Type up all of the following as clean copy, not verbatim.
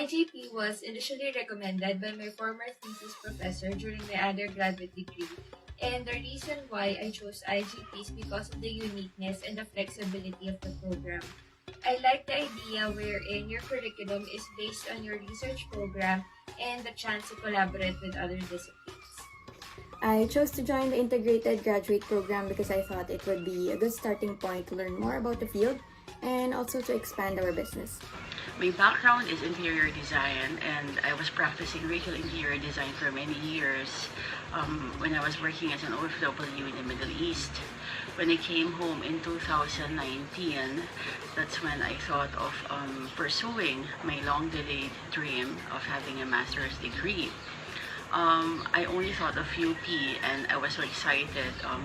IGP was initially recommended by my former thesis professor during my undergraduate degree, and the reason why I chose IGP is because of the uniqueness and the flexibility of the program. I like the idea wherein your curriculum is based on your research program and the chance to collaborate with other disciplines. I chose to join the integrated graduate program because I thought it would be a good starting point to learn more about the field and also to expand our business. My background is interior design, and I was practicing retail interior design for many years when I was working as an OFW in the Middle East. When I came home in 2019, that's when I thought of pursuing my long-delayed dream of having a master's degree. I only thought of UP, and I was so excited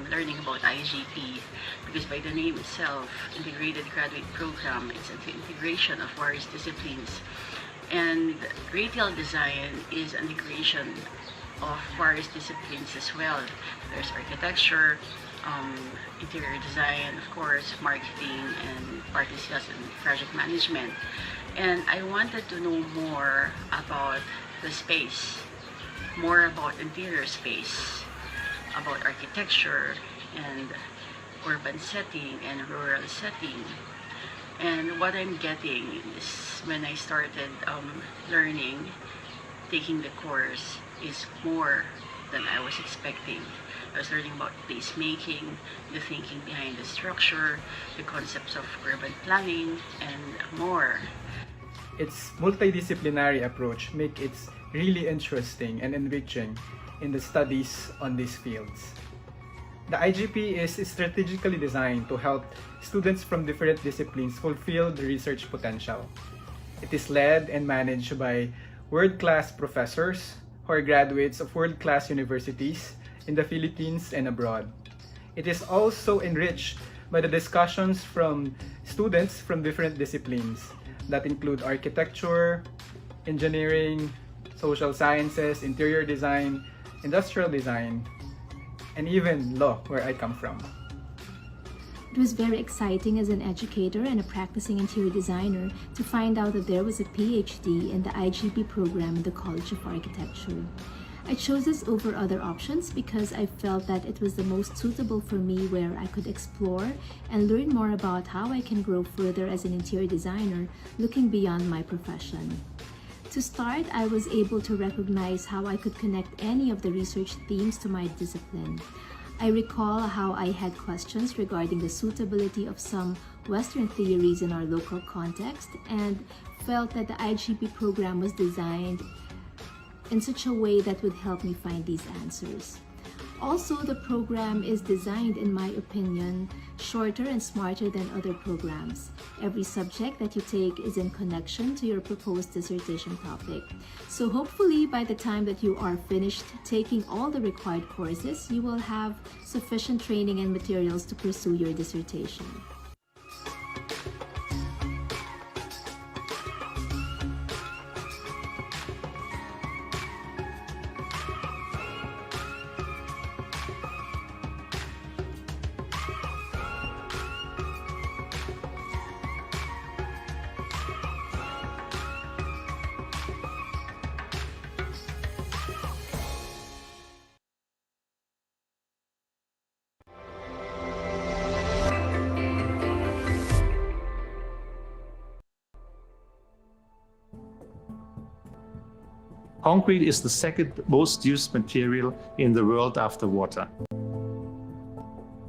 learning about IGP because by the name itself, Integrated Graduate Program, it's an integration of various disciplines. And retail design is an integration of various disciplines as well. There's architecture, interior design, of course, marketing, and party sales and project management. And I wanted to know more about the space, more about interior space, about architecture and urban setting and rural setting. And what I'm getting is when I started learning, taking the course, is more than I was expecting. I was learning about placemaking, the thinking behind the structure, the concepts of urban planning, and more. Its multidisciplinary approach makes it really interesting and enriching in the studies on these fields. The IGP is strategically designed to help students from different disciplines fulfill the research potential. It is led and managed by world-class professors who are graduates of world-class universities in the Philippines and abroad. It is also enriched by the discussions from students from different disciplines that include architecture, engineering, social sciences, interior design, industrial design, and even law, where I come from. It was very exciting as an educator and a practicing interior designer to find out that there was a PhD in the IGP program in the College of Architecture. I chose this over other options because I felt that it was the most suitable for me, where I could explore and learn more about how I can grow further as an interior designer, looking beyond my profession. To start, I was able to recognize how I could connect any of the research themes to my discipline. I recall how I had questions regarding the suitability of some Western theories in our local context and felt that the IGP program was designed in such a way that would help me find these answers. Also, the program is designed, in my opinion, shorter and smarter than other programs. Every subject that you take is in connection to your proposed dissertation topic. So hopefully by the time that you are finished taking all the required courses, you will have sufficient training and materials to pursue your dissertation. Concrete is the second most used material in the world after water.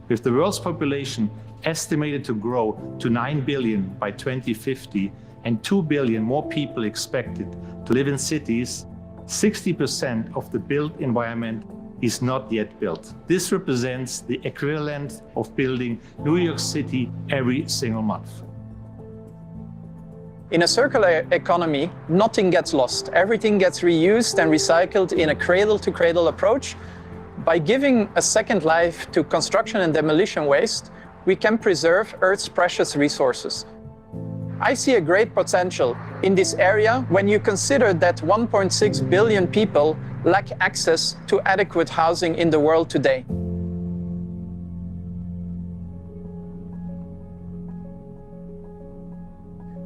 With the world's population estimated to grow to 9 billion by 2050 and 2 billion more people expected to live in cities, 60% of the built environment is not yet built. This represents the equivalent of building New York City every single month. In a circular economy, nothing gets lost. Everything gets reused and recycled in a cradle-to-cradle approach. By giving a second life to construction and demolition waste, we can preserve Earth's precious resources. I see a great potential in this area when you consider that 1.6 billion people lack access to adequate housing in the world today.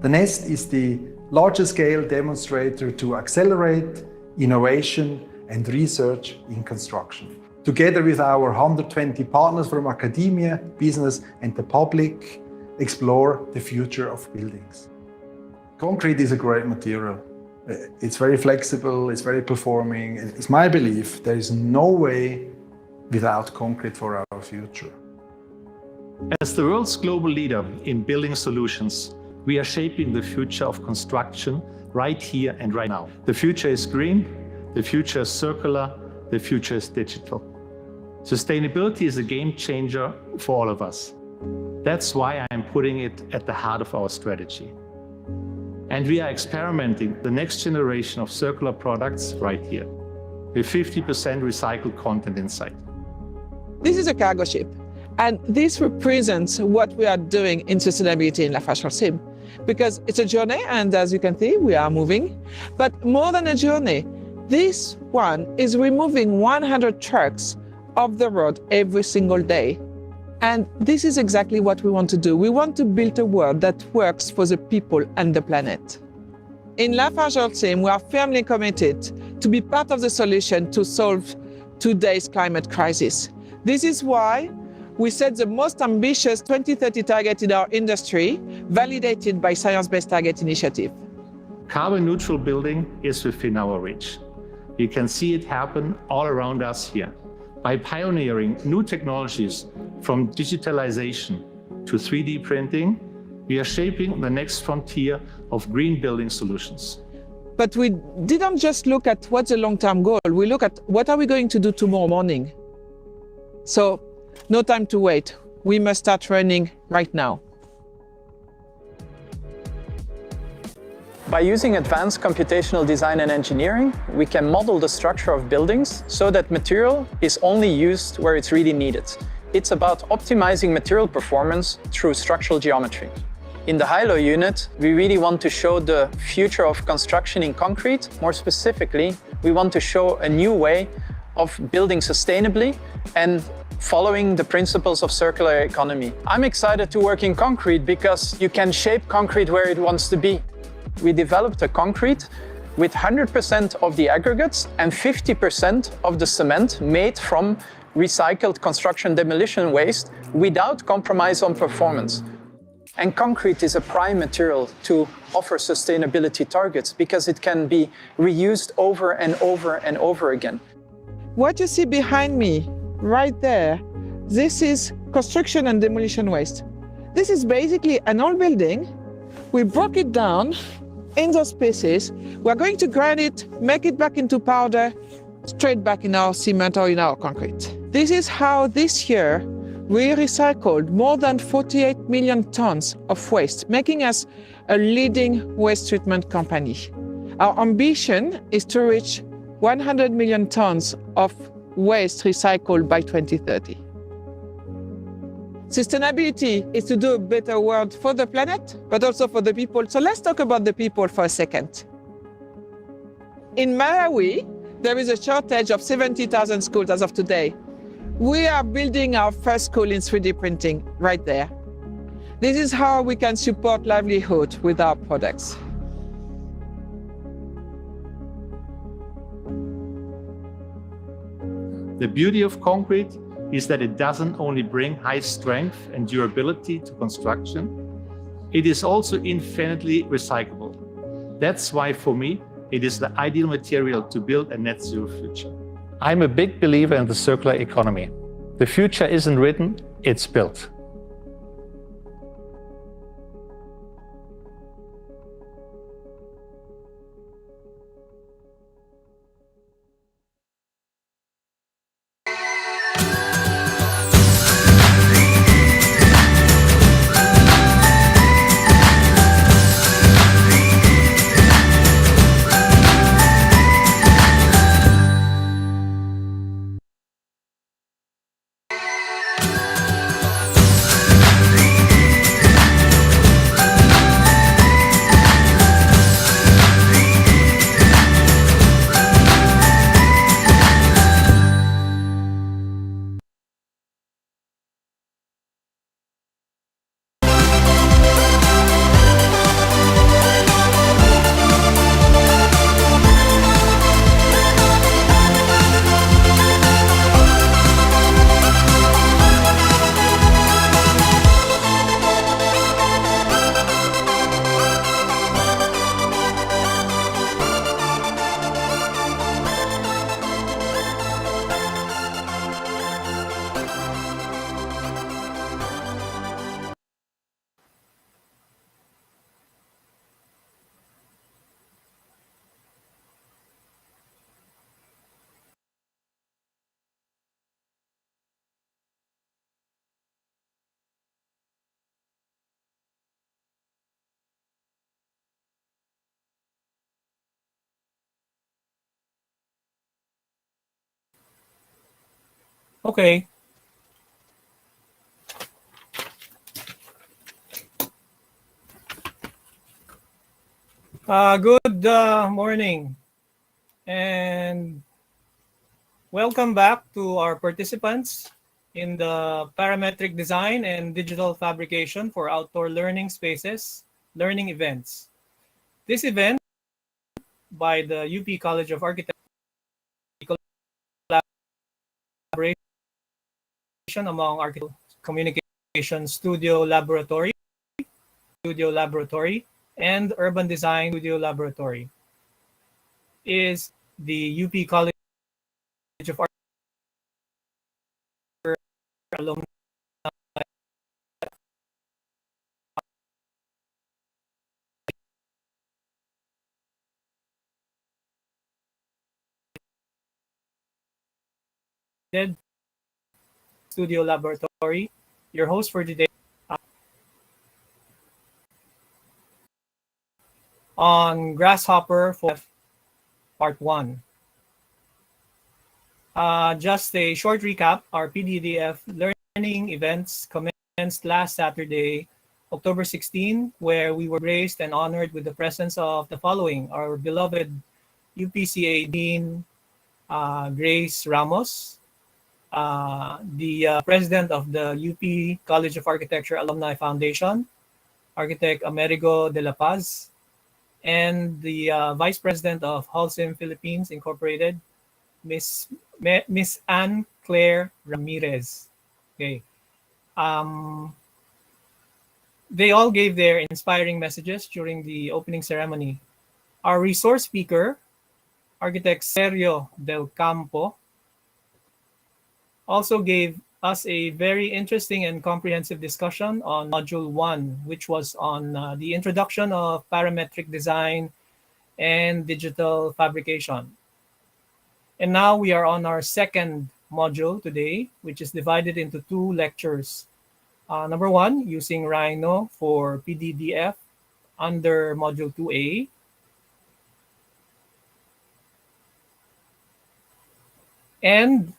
The NEST is the largest scale demonstrator to accelerate innovation and research in construction. Together with our 120 partners from academia, business and the public, explore the future of buildings. Concrete is a great material. It's very flexible, it's very performing. It's my belief there is no way without concrete for our future. As the world's global leader in building solutions, we are shaping the future of construction right here and right now. The future is green, the future is circular, the future is digital. Sustainability is a game changer for all of us. That's why I am putting it at the heart of our strategy. And we are experimenting the next generation of circular products right here, with 50% recycled content inside. This is a cargo ship, and this represents what we are doing in sustainability in LafargeHolcim. Because it's a journey, and as you can see, we are moving. But more than a journey, this one is removing 100 trucks off the road every single day. And this is exactly what we want to do. We want to build a world that works for the people and the planet. In LafargeHolcim, we are firmly committed to be part of the solution to solve today's climate crisis. This is why we set the most ambitious 2030 target in our industry, validated by Science Based Targets initiative. Carbon neutral building is within our reach. You can see it happen all around us here. By pioneering new technologies from digitalization to 3D printing, we are shaping the next frontier of green building solutions. But we didn't just look at what's the long-term goal, we look at what are we going to do tomorrow morning. So, no time to wait. We must start running right now. By using advanced computational design and engineering, we can model the structure of buildings so that material is only used where it's really needed. It's about optimizing material performance through structural geometry. In the high-low unit, we really want to show the future of construction in concrete. More specifically, we want to show a new way of building sustainably and following the principles of circular economy. I'm excited to work in concrete because you can shape concrete where it wants to be. We developed a concrete with 100% of the aggregates and 50% of the cement made from recycled construction demolition waste without compromise on performance. And concrete is a prime material to offer sustainability targets because it can be reused over and over and over again. What you see behind me, right there, this is construction and demolition waste. This is basically an old building. We broke it down in those pieces. We're going to grind it, make it back into powder, straight back in our cement or in our concrete. This is how this year we recycled more than 48 million tons of waste, making us a leading waste treatment company. Our ambition is to reach 100 million tons of waste recycled by 2030. Sustainability is to do a better world for the planet, but also for the people. So let's talk about the people for a second. In Malawi, there is a shortage of 70,000 schools as of today. We are building our first school in 3D printing right there. This is how we can support livelihood with our products. The beauty of concrete is that it doesn't only bring high strength and durability to construction, it is also infinitely recyclable. That's why, for me, it is the ideal material to build a net zero future. I'm a big believer in the circular economy. The future isn't written, it's built. Okay. Good morning and welcome back to our participants in the Parametric Design and Digital Fabrication for Outdoor Learning Spaces learning events. This event by the UP College of Architecture collaboration among Architectural Communication Studio Laboratory, and Urban Design Studio Laboratory is the UP College of Architecture alumni Studio Laboratory. Your host for today on Grasshopper for Part 1. Just a short recap, our PDDF learning events commenced last Saturday, October 16, where we were graced and honored with the presence of the following: our beloved UPCA Dean, Grace Ramos, the president of the UP College of Architecture Alumni Foundation, Architect Amerigo de la Paz, and the vice president of Holcim Philippines Incorporated, Miss Anne Claire Ramirez. Okay. They all gave their inspiring messages during the opening ceremony. Our resource speaker, Architect Sergio del Campo, also gave us a very interesting and comprehensive discussion on Module 1, which was on the introduction of parametric design and digital fabrication. And now we are on our second module today, which is divided into two lectures. Number one, using Rhino for PDDF under Module 2A. And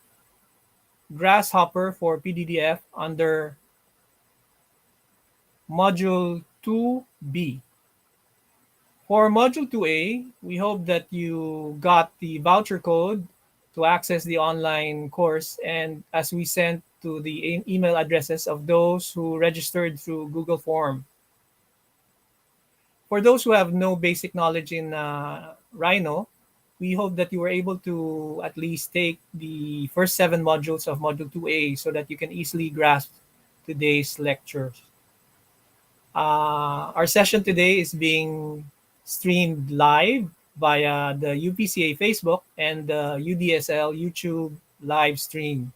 Grasshopper for PDDF under Module 2B. For Module 2A, we hope that you got the voucher code to access the online course, and as we sent to the email addresses of those who registered through Google Form. For those who have no basic knowledge in Rhino, we hope that you were able to at least take the first 7 modules of Module 2A so that you can easily grasp today's lectures. Our session today is being streamed live via the UPCA Facebook and the UDSL YouTube live stream.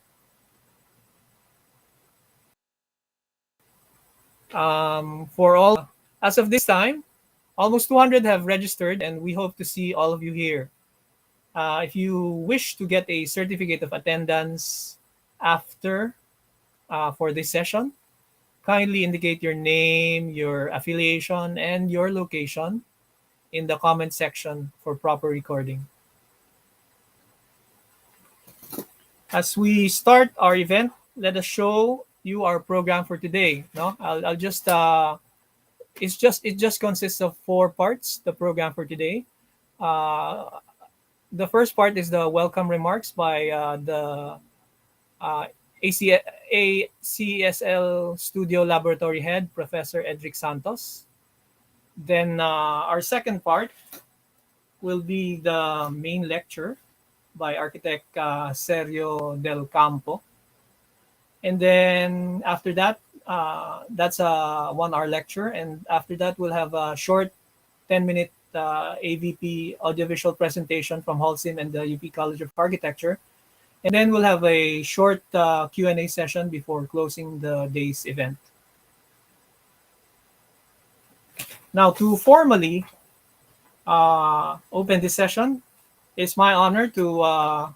For all, as of this time, almost 200 have registered, and we hope to see all of you here. If you wish to get a certificate of attendance after for this session, kindly indicate your name, your affiliation, and your location in the comment section for proper recording. As we start our event, let us show you our program for today. No, I'll just it just consists of 4 parts. The program for today. The first part is the welcome remarks by the ACSL Studio Laboratory Head, Professor Edric Santos. Then our second part will be the main lecture by Architect Sergio del Campo. And then after that, that's a 1-hour lecture. And after that, we'll have a short 10-minute AVP audiovisual presentation from Holcim and the UP College of Architecture. And then we'll have a short Q&A session before closing the day's event. Now, to formally open this session, it's my honor to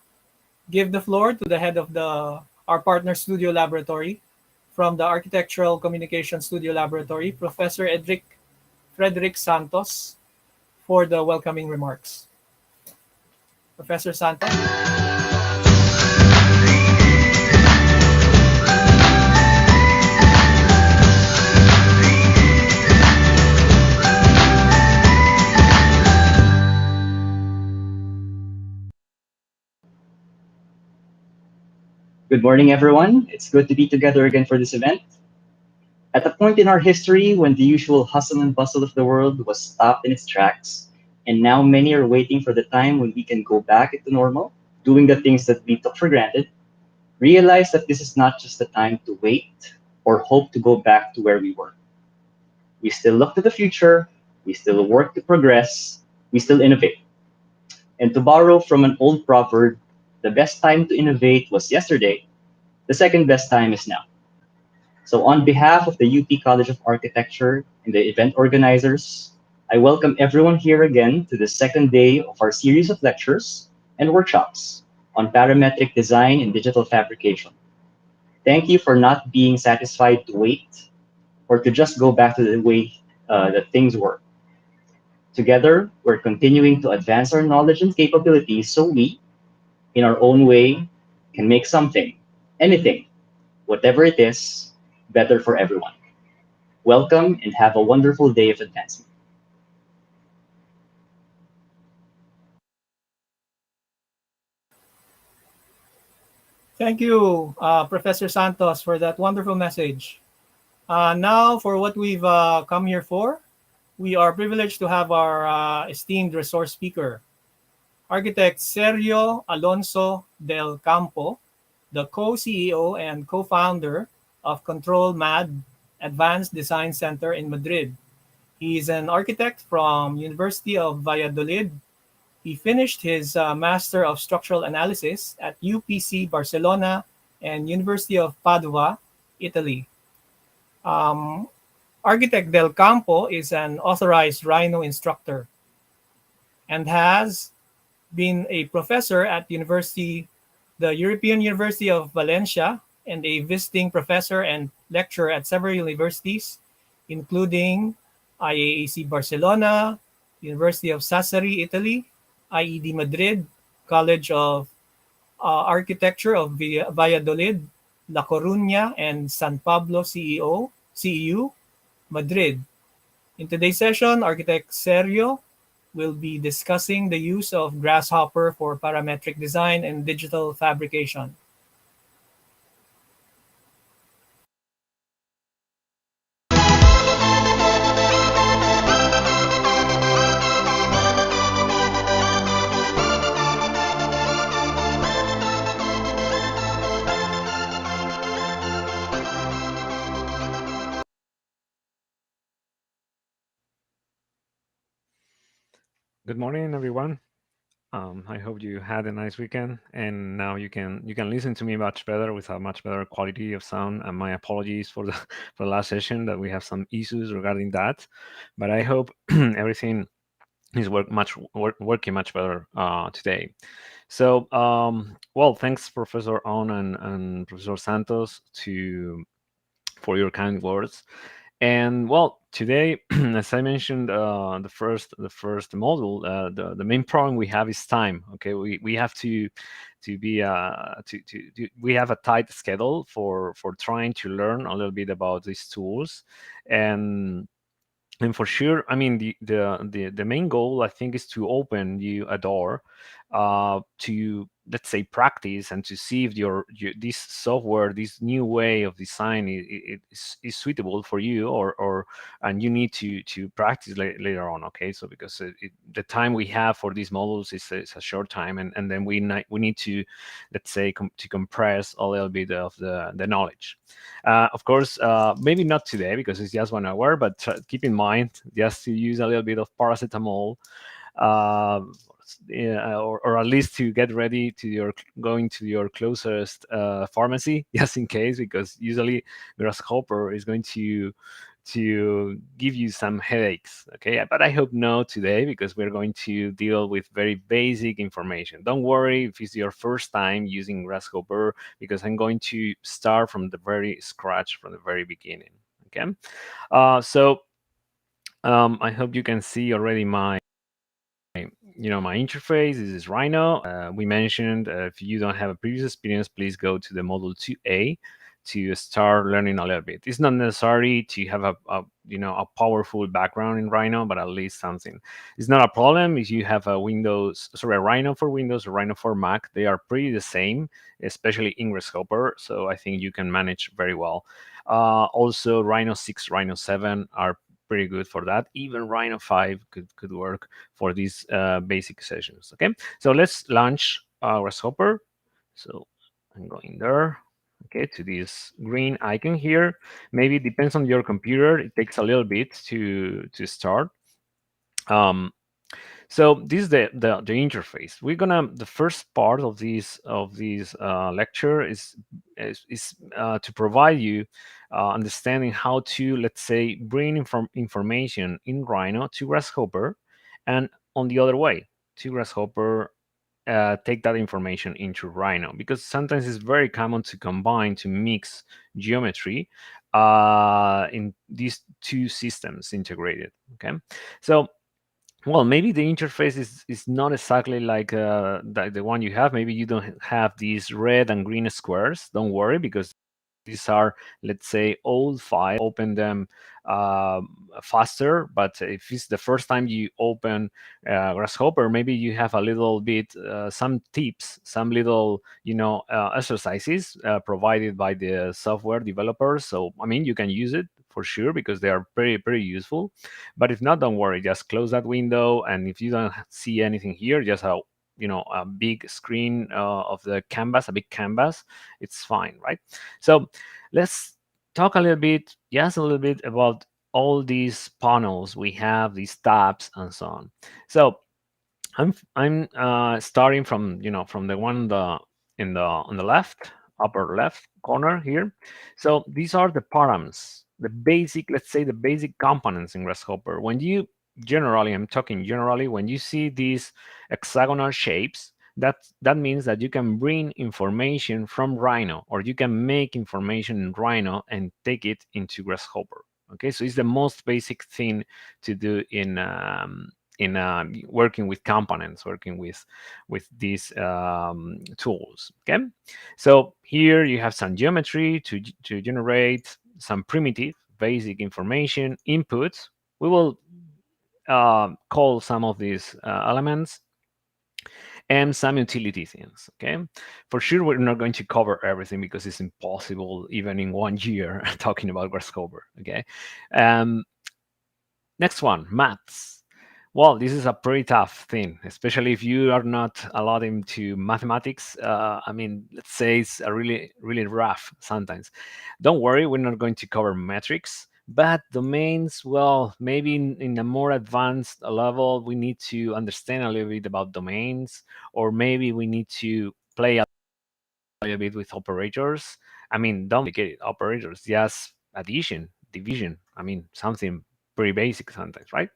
give the floor to the head of our partner studio laboratory from the Architectural Communication Studio Laboratory, Professor Frederic Santos, for the welcoming remarks. Professor Santos. Good morning, everyone. It's good to be together again for this event. At a point in our history when the usual hustle and bustle of the world was stopped in its tracks, and now many are waiting for the time when we can go back into normal, doing the things that we took for granted, realize that this is not just the time to wait or hope to go back to where we were. We still look to the future, we still work to progress, we still innovate. And to borrow from an old proverb, the best time to innovate was yesterday, the second best time is now. So on behalf of the UP College of Architecture and the event organizers, I welcome everyone here again to the second day of our series of lectures and workshops on parametric design and digital fabrication. Thank you for not being satisfied to wait or to just go back to the way that things were. Together, we're continuing to advance our knowledge and capabilities so we, in our own way, can make something, anything, whatever it is, better for everyone. Welcome and have a wonderful day of advancement. Thank you, Professor Santos, for that wonderful message. Now, for what we've come here for, we are privileged to have our esteemed resource speaker, Architect Sergio Alonso del Campo, the co-CEO and co-founder of Control MAD Advanced Design Center in Madrid. He is an architect from University of Valladolid. He finished his Master of Structural Analysis at UPC Barcelona and University of Padua, Italy. Architect Del Campo is an authorized Rhino instructor and has been a professor at University the European University of Valencia, and a visiting professor and lecturer at several universities, including IAAC Barcelona, University of Sassari, Italy, IED Madrid, College of Architecture of Valladolid, La Coruña, and San Pablo CEU, Madrid. In today's session, architect Sergio will be discussing the use of Grasshopper for parametric design and digital fabrication. Good morning, everyone. I hope you had a nice weekend, and now you can listen to me much better with a much better quality of sound. And my apologies for the for the last session that we have some issues regarding that, but I hope everything is working much better today. So, well, thanks, Professor On and Professor Santos, for your kind words. And well, today, as I mentioned, the first module, the main problem we have is time. Okay, we have to be we have a tight schedule for trying to learn a little bit about these tools, and for sure, I mean, the main goal, I think, is to open you a door to, let's say, practice, and to see if this software, this new way of design, is suitable for you, or and you need to practice later on. Okay, so because the time we have for these models is a short time, and then we need to, let's say, to compress a little bit of the knowledge. Of course, maybe not today because it's just 1 hour, but keep in mind just to use a little bit of paracetamol, uh, yeah, or at least to get ready to going to your closest pharmacy, just in case, because usually Grasshopper is going to give you some headaches. Okay, but I hope not today, because we're going to deal with very basic information. Don't worry if it's your first time using Grasshopper, because I'm going to start from the very scratch, from the very beginning. Okay, so I hope you can see already my interface. This is Rhino. We mentioned, if you don't have a previous experience, please go to the module 2A to start learning a little bit. It's not necessary to have a powerful background in Rhino, but at least something. It's not a problem if you have a Rhino for Windows or Rhino for Mac. They are pretty the same, especially in Grasshopper. So I think you can manage very well. Also, Rhino 6, Rhino 7 are pretty good for that. Even Rhino 5 could work for these basic sessions. Okay, so let's launch Grasshopper. So I'm going there. Okay, to this green icon here. Maybe it depends on your computer. It takes a little bit to start. So this is the interface. The first part of this lecture is to provide you understanding how to, let's say, bring information in Rhino to Grasshopper, and on the other way to Grasshopper, take that information into Rhino, because sometimes it's very common to mix geometry in these two systems integrated. Okay, so, well, maybe the interface is not exactly like the one you have. Maybe you don't have these red and green squares. Don't worry, because these are, let's say, old files. Open them faster. But if it's the first time you open Grasshopper, maybe you have a little bit, some tips, some little, exercises provided by the software developers. So, I mean, you can use it for sure, because they are pretty useful. But if not, don't worry. Just close that window, and if you don't see anything here, just a big screen of the canvas, a big canvas, it's fine, right? So let's talk just a little bit about all these panels we have, these tabs and so on. So I'm starting from from the one on the left, upper left corner here. So these are the params, the basic, let's say, the basic components in Grasshopper. I'm talking generally, when you see these hexagonal shapes, That means that you can bring information from Rhino, or you can make information in Rhino and take it into Grasshopper. Okay, so it's the most basic thing to do in working with components, working with these tools. Okay, so here you have some geometry to generate some primitive basic information inputs. We will call some of these elements, and some utility things. Okay, for sure we're not going to cover everything because it's impossible even in 1 year talking about Grasshopper. Okay, next one, maths. Well, this is a pretty tough thing, especially if you are not allowed into mathematics. I mean, let's say it's a really rough sometimes. Don't worry, we're not going to cover metrics, but domains, well, maybe in a more advanced level, we need to understand a little bit about domains, or maybe we need to play a little bit with operators. I mean, don't complicate it. Operators, just addition, division. I mean, something pretty basic sometimes, right?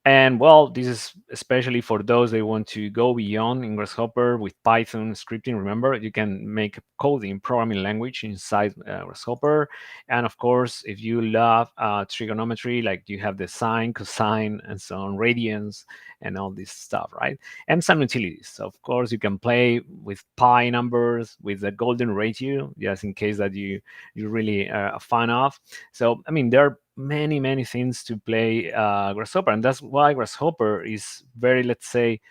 And well, this is especially for those that want to go beyond in Grasshopper with Python scripting. Remember, you can make coding programming language inside Grasshopper. And of course, if you love trigonometry, like you have the sine, cosine, and so on, radians, and all this stuff, right? And some utilities. So of course, you can play with pi numbers, with the golden ratio, just in case that you really are a fan of. So I mean, there are many things to play Grasshopper, and that's why Grasshopper is very, let's say,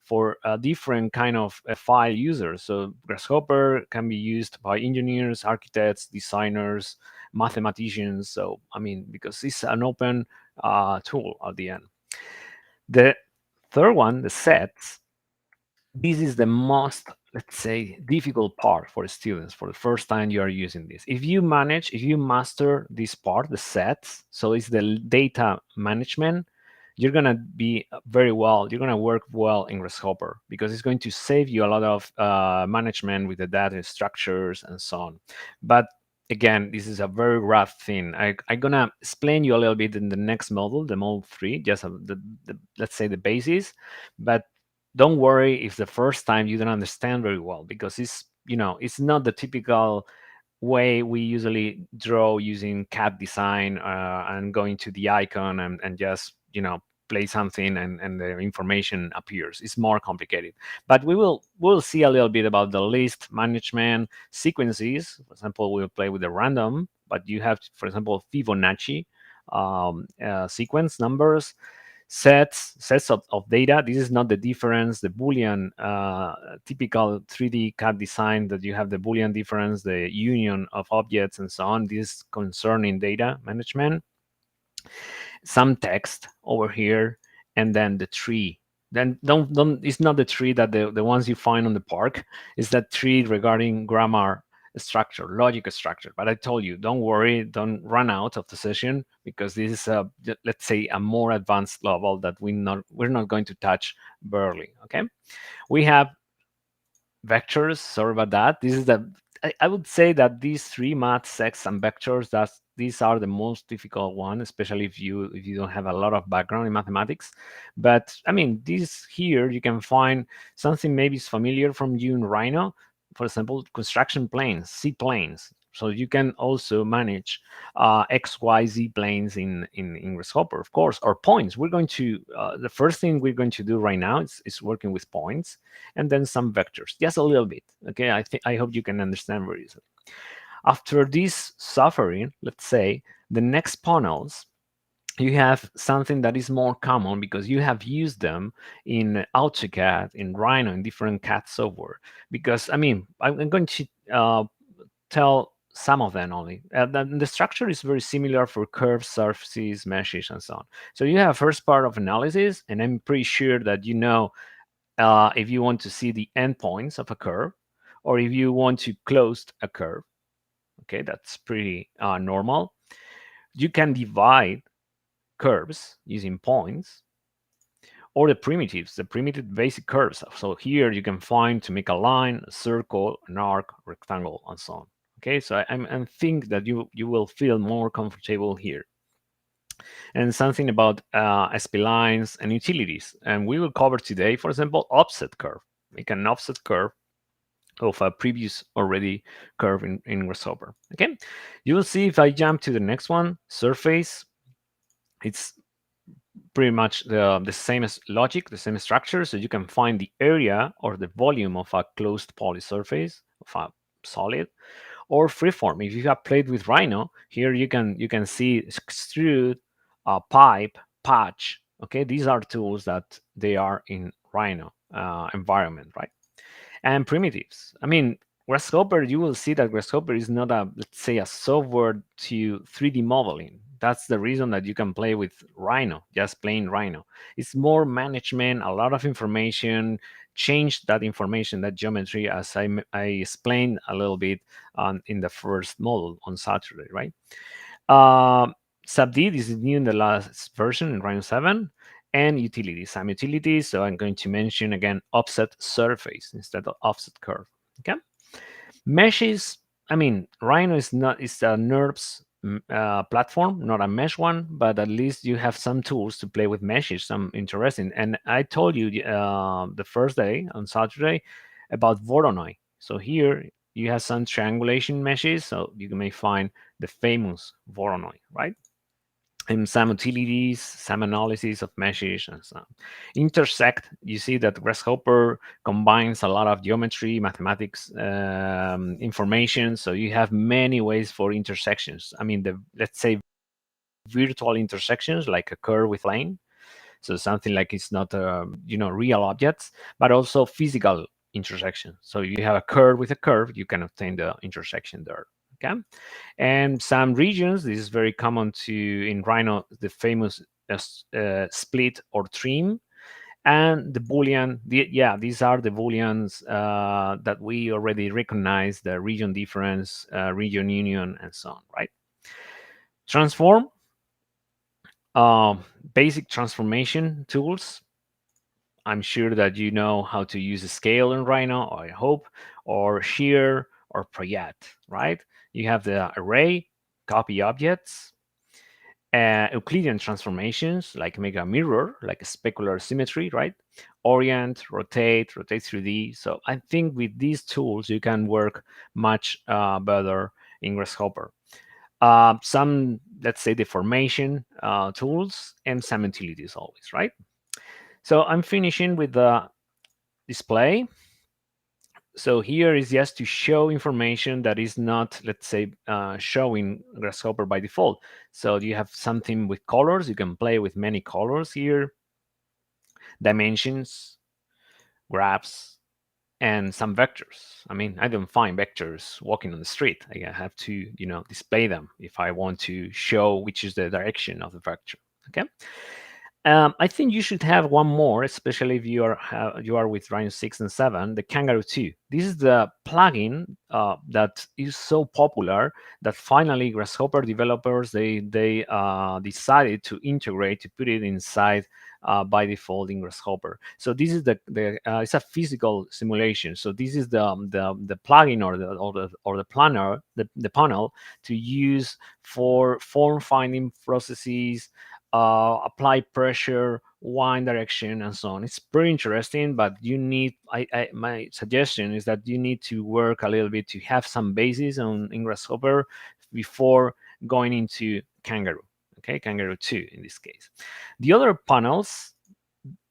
for a different kind of file users. So Grasshopper can be used by engineers, architects, designers, mathematicians. So I mean, because it's an open tool at the end. The third one, the sets, this is the most, let's say, difficult part for students for the first time you are using this. If you master this part, the sets, so it's the data management, you're going to be you're going to work well in Grasshopper, because it's going to save you a lot of management with the data structures and so on. But again, this is a very rough thing. I'm going to explain you a little bit in the next module, the module 3, just let's say the basis. But don't worry if the first time you don't understand very well, because it's not the typical way we usually draw using CAD design and going to the icon and just play something and the information appears. It's more complicated, but we'll see a little bit about the list management, sequences. For example, we'll play with the random, but you have, for example, Fibonacci sequence numbers, sets of data. This is not the difference, the Boolean typical 3D CAD design that you have the Boolean difference, the union of objects and so on. This is concerning data management. Some text over here, and then the tree. Then don't it's not the tree that the ones you find on the park. It's that tree regarding grammar structure, logic structure. But I told you, don't worry, don't run out of the session, because this is let's say a more advanced level that we're not going to touch barely. Okay, we have vectors. Sorry about that. This is I would say that these three, math, sex, and vectors, these are the most difficult one, especially if you don't have a lot of background in mathematics. But I mean, this here you can find something maybe is familiar from you in Rhino. For example, construction planes, C planes. So you can also manage X, Y, Z planes in Grasshopper, of course, or points. We're going to the first thing we're going to do right now is working with points, and then some vectors, just a little bit. Okay, I hope you can understand very easily. After this suffering, let's say, the next panels, you have something that is more common because you have used them in AutoCAD, in Rhino, in different CAD software. Because, I mean, I'm going to tell some of them only. The structure is very similar for curves, surfaces, meshes, and so on. So you have first part of analysis, and I'm pretty sure that if you want to see the endpoints of a curve, or if you want to close a curve. Okay, that's pretty normal. You can divide curves using points, or the primitives, the primitive basic curves. So here you can find to make a line, a circle, an arc, rectangle, and so on. Okay, so I think that you will feel more comfortable here. And something about splines and utilities. And we will cover today, for example, offset curve. make an offset curve of a previous already curve in Grasshopper. Okay, you will see if I jump to the next one, surface, it's pretty much the same as logic, the same structure. So you can find the area or the volume of a closed poly surface of a solid, or freeform. If you have played with Rhino, here you can see extrude, pipe, patch. Okay, these are tools that they are in Rhino environment, right? And primitives. I mean, Grasshopper, you will see that Grasshopper is not a, let's say, a software to 3D modeling. That's the reason that you can play with Rhino, just plain Rhino. It's more management, a lot of information, change that information, that geometry, as I explained a little bit in the first model on Saturday, right? Subd, this is new in the last version in Rhino 7. And utilities, some utilities. So I'm going to mention again offset surface instead of offset curve. Okay. Meshes. I mean, Rhino is not, it's a NURBS platform, not a mesh one, but at least you have some tools to play with meshes, some interesting. And I told you the first day on Saturday about Voronoi. So here you have some triangulation meshes, so you may find the famous Voronoi, right? And some utilities, some analysis of meshes, and so on. Intersect, you see that Grasshopper combines a lot of geometry, mathematics information, so you have many ways for intersections. I mean, let's say virtual intersections, like a curve with plane, so something like it's not real objects, but also physical intersection. So you have a curve with a curve, you can obtain the intersection there. Okay, and some regions, this is very common in Rhino, the famous split or trim, and the Boolean. These are the Booleans that we already recognize: the region difference, region union, and so on. Right? Transform, basic transformation tools. I'm sure that you know how to use a scale in Rhino, or I hope, or shear, or project, right? You have the array, copy objects, Euclidean transformations, like make a mirror, like a specular symmetry, right? Orient, rotate 3D. So I think with these tools, you can work much better in Grasshopper. Some, let's say, deformation tools, and some utilities always, right? So I'm finishing with the display. So here is just to show information that is not, let's say, showing Grasshopper by default. So you have something with colors. You can play with many colors here, dimensions, graphs, and some vectors. I mean, I don't find vectors walking on the street. I have to, display them if I want to show which is the direction of the vector. Okay. I think you should have one more, especially if you are with Rhino 6 and 7, the Kangaroo 2. This is the plugin that is so popular that finally Grasshopper developers they decided to integrate, to put it inside by default in Grasshopper. So this is it's a physical simulation. So this is the plugin or the planner, the panel to use for form finding processes. Apply pressure, one direction, and so on. It's pretty interesting, but you need, my suggestion is that you need to work a little bit to have some basis in Grasshopper before going into Kangaroo. Okay, Kangaroo 2 in this case. The other panels,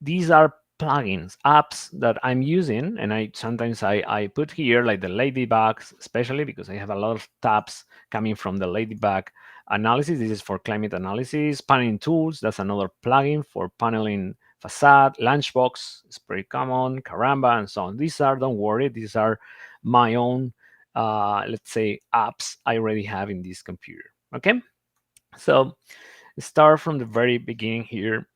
these are plugins, apps that I'm using, and sometimes I put here like the Ladybugs, especially because I have a lot of tabs coming from the Ladybug analysis. This is for climate analysis. Paneling tools, that's another plugin for paneling facade. Lunchbox is pretty common. Caramba, and so on. These are, don't worry, these are my own, let's say, apps I already have in this computer. Okay, so start from the very beginning here.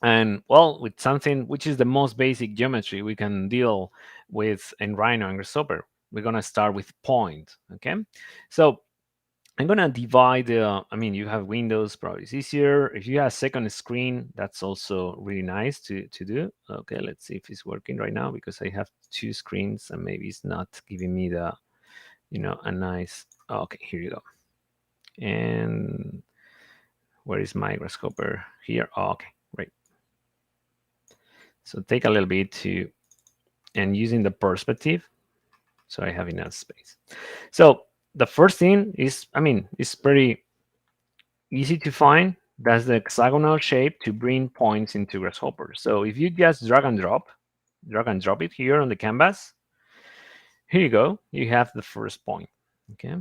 And well, with something which is the most basic geometry we can deal with in Rhino and Grasshopper, we're going to start with point. Okay, so I'm going to divide you have Windows, probably it's easier. If you have a second screen, that's also really nice to do. Okay, let's see if it's working right now, because I have two screens and maybe it's not giving me the, a nice, okay, here you go. And where is my Grasshopper? Here. Oh, okay, great. So take a little bit to and using the perspective, so I have enough space. So the first thing is, it's pretty easy to find. That's the hexagonal shape to bring points into Grasshopper. So if you just drag and drop it here on the canvas, here you go, you have the first point. Okay,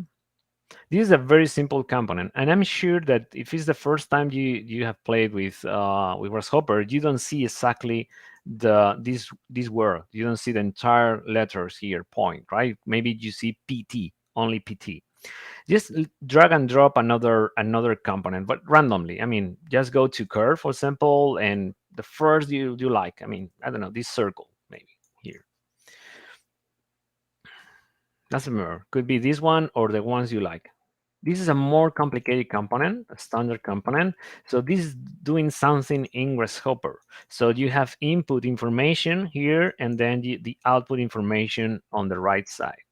this is a very simple component, and I'm sure that if it's the first time you have played with Grasshopper, you don't see exactly this word. You don't see the entire letters here, point, right? Maybe you see PT, only PT. Just drag and drop another component, but randomly. Just go to curve, for example, and the first you like. I don't know, this circle maybe here. Doesn't matter. Could be this one or the ones you like. This is a more complicated component, a standard component. So this is doing something in Grasshopper. So you have input information here, and then the output information on the right side.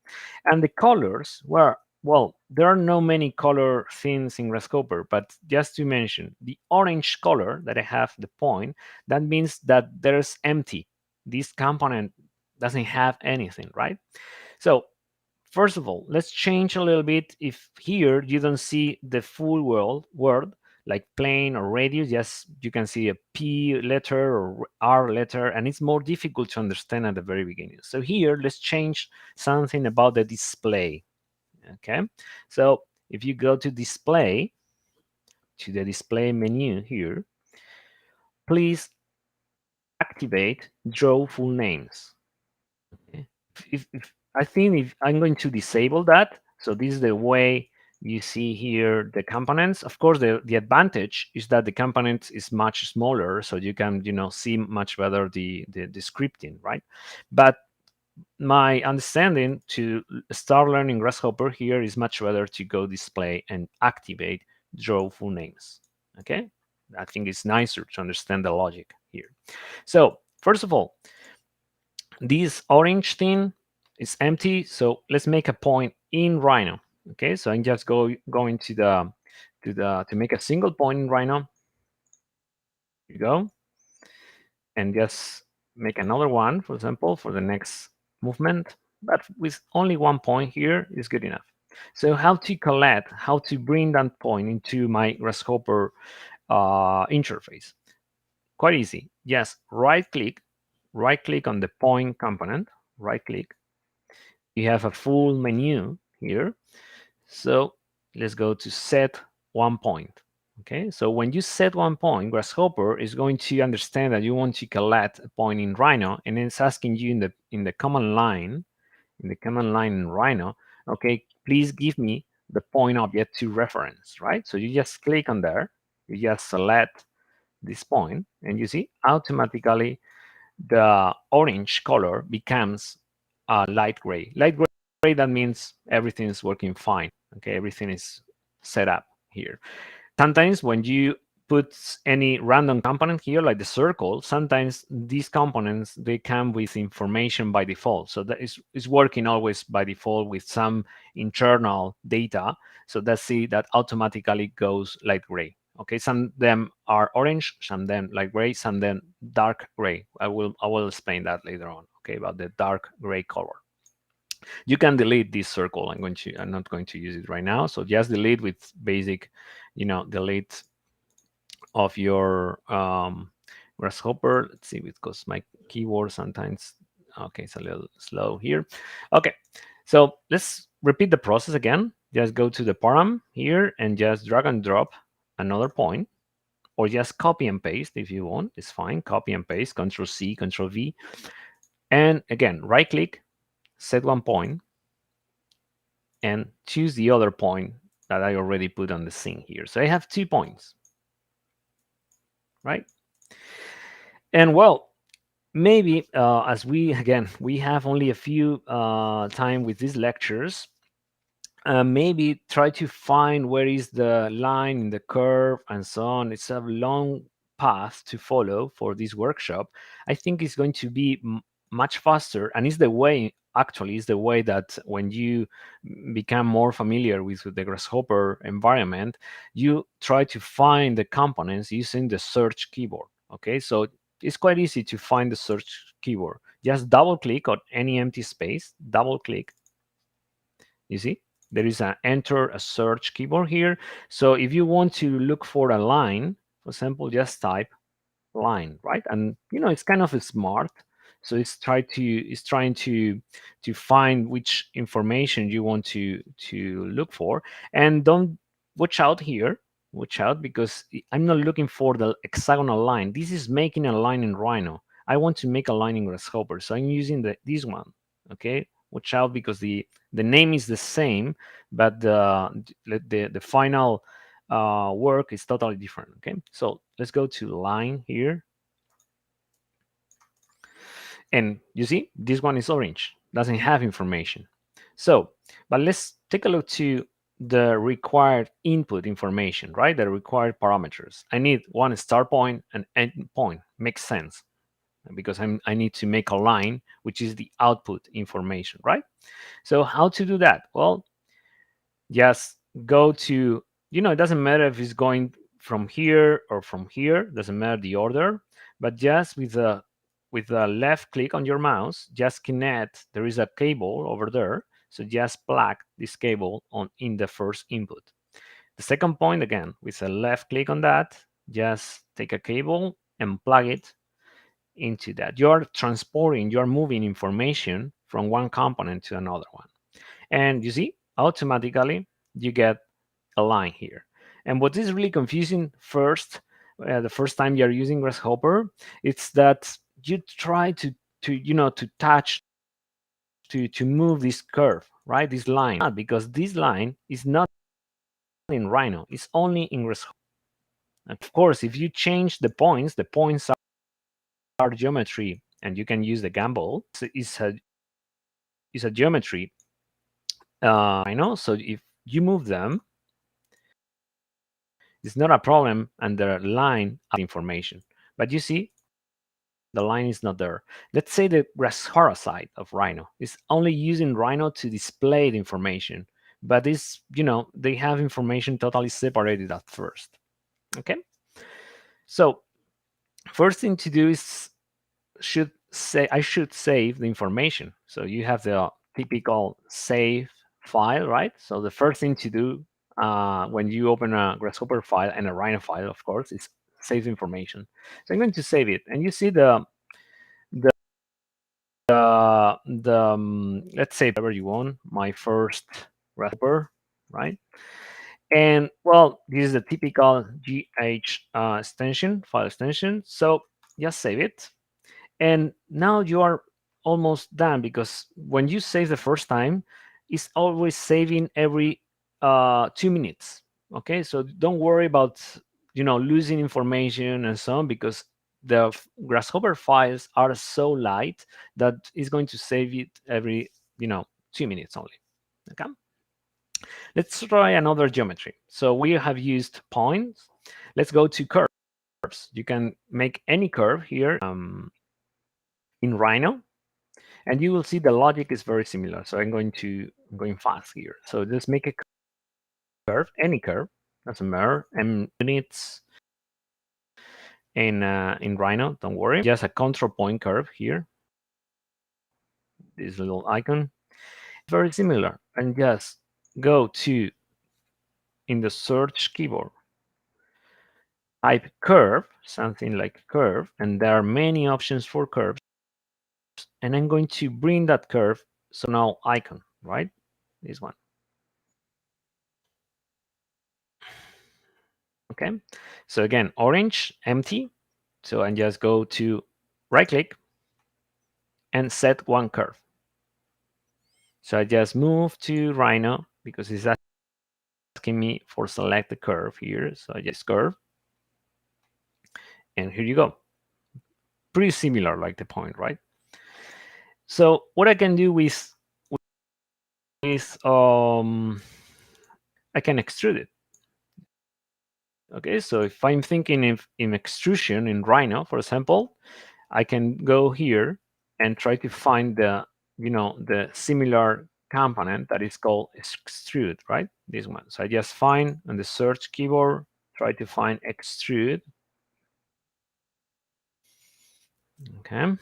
And the colors, well, there are no many color things in Grasshopper, but just to mention, the orange color that I have, the point, that means that there's empty. This component doesn't have anything, right? So first of all, let's change a little bit. If here you don't see the full word like plane or radius, just you can see a P letter or R letter, and it's more difficult to understand at the very beginning. So here, let's change something about the display. Okay, so if you go to display, to the display menu here, please activate draw full names. Okay. If I think if I'm going to disable that, so this is the way you see here the components. Of course, the advantage is that the component is much smaller, so you can see much better the scripting, right? But my understanding to start learning Grasshopper here is much better to go display and activate draw full names. Okay, I think it's nicer to understand the logic here. So first of all, this orange thing is empty, so let's make a point in Rhino. Okay, so I'm just going to make a single point in Rhino. Here you go, and just make another one, for example, for the next movement, but with only one point here is good enough. So how to collect, how to bring that point into my Grasshopper interface? Quite easy. Just right click on the point component, right click. You have a full menu here. So let's go to set one point. Okay, so when you set one point, Grasshopper is going to understand that you want to collect a point in Rhino, and it's asking you in the command line, in Rhino, okay, please give me the point object to reference, right? So you just click on there, you just select this point, and you see automatically the orange color becomes light gray. Light gray, that means everything is working fine. Okay, everything is set up here. Sometimes when you put any random component here, like the circle, sometimes these components, they come with information by default. So that is working always by default with some internal data. So that's it, that automatically goes light gray. Okay, some of them are orange, some of them light gray, some of them dark gray. I will explain that later on. Okay, about the dark gray color. You can delete this circle. I'm not going to use it right now. So just delete with basic, delete of your Grasshopper. Let's see, because my keyboard sometimes, okay, it's a little slow here. Okay, so let's repeat the process again. Just go to the param here and just drag and drop another point, or just copy and paste if you want. It's fine. Copy and paste, Control C, Control V. And again, right click, set one point, and choose the other point that I already put on the scene here. So I have 2 points, right? And well, maybe as we have only a few time with these lectures, maybe try to find where is the line in the curve and so on. It's a long path to follow for this workshop. I think it's going to be much faster, and it's the way that when you become more familiar with the Grasshopper environment, you try to find the components using the search keyboard. Okay, so it's quite easy to find the search keyboard. Just double click on any empty space, double click. You see, there is an enter a search keyboard here. So if you want to look for a line, for example, just type line, right? And it's kind of smart. So it's trying to find which information you want to look for. And don't watch out here. Watch out, because I'm not looking for the hexagonal line. This is making a line in Rhino. I want to make a line in Grasshopper, so I'm using this one. Okay, watch out, because the name is the same, but the final work is totally different. Okay, so let's go to line here. And you see, this one is orange, doesn't have information. So, but let's take a look to the required input information, right? The required parameters. I need one start point and end point. Makes sense, because I need to make a line, which is the output information, right? So how to do that? Well, just go to, it doesn't matter if it's going from here or from here, doesn't matter the order, but just with a left click on your mouse, just connect, there is a cable over there, so just plug this cable in the first input. The second point, again, with a left click on that, just take a cable and plug it into that. You're transporting, you're moving information from one component to another one. And you see, automatically you get a line here. And what is really confusing the first time you're using Grasshopper, it's that you try to touch, to move this curve, right? This line, because this line is not in Rhino, it's only in Grasshopper. And of course, if you change the points are geometry, and you can use the Campo. It's a geometry. Rhino, so if you move them, it's not a problem, and the line information. But you see, the line is not there. Let's say the Grasshopper side of Rhino is only using Rhino to display the information, but this, they have information totally separated at first. Okay, so first thing to do is I should save the information. So you have the typical save file, right? So the first thing to do when you open a Grasshopper file and a Rhino file, of course, is save information. So I'm going to save it, and you see let's say whatever you want, my first Grasshopper, right? And well, this is the typical GH extension, file extension. So just save it. And now you are almost done, because when you save the first time, it's always saving every 2 minutes. Okay, so don't worry about losing information and so on, because the Grasshopper files are so light that it's going to save it every 2 minutes only. Okay, let's try another geometry. So we have used points. Let's go to curves. You can make any curve here in Rhino, and you will see the logic is very similar. So I'm going fast here. So just make a curve, any curve, doesn't matter, and units in Rhino, don't worry, just a control point curve here, this little icon, very similar. And just go to, in the search keyboard, type curve, something like curve, and there are many options for curves, and I'm going to bring that curve, so now icon, right, this one. Okay, so again, orange, empty. So I just go to right click and set one curve. So I just move to Rhino, because it's asking me for select the curve here. So I just curve, and here you go. Pretty similar, like the point, right? So what I can do with I can extrude it. Okay, so if I'm thinking in extrusion in Rhino, for example, I can go here and try to find the similar component that is called extrude, right? This one. So I just find on the search keyboard, try to find extrude. Okay.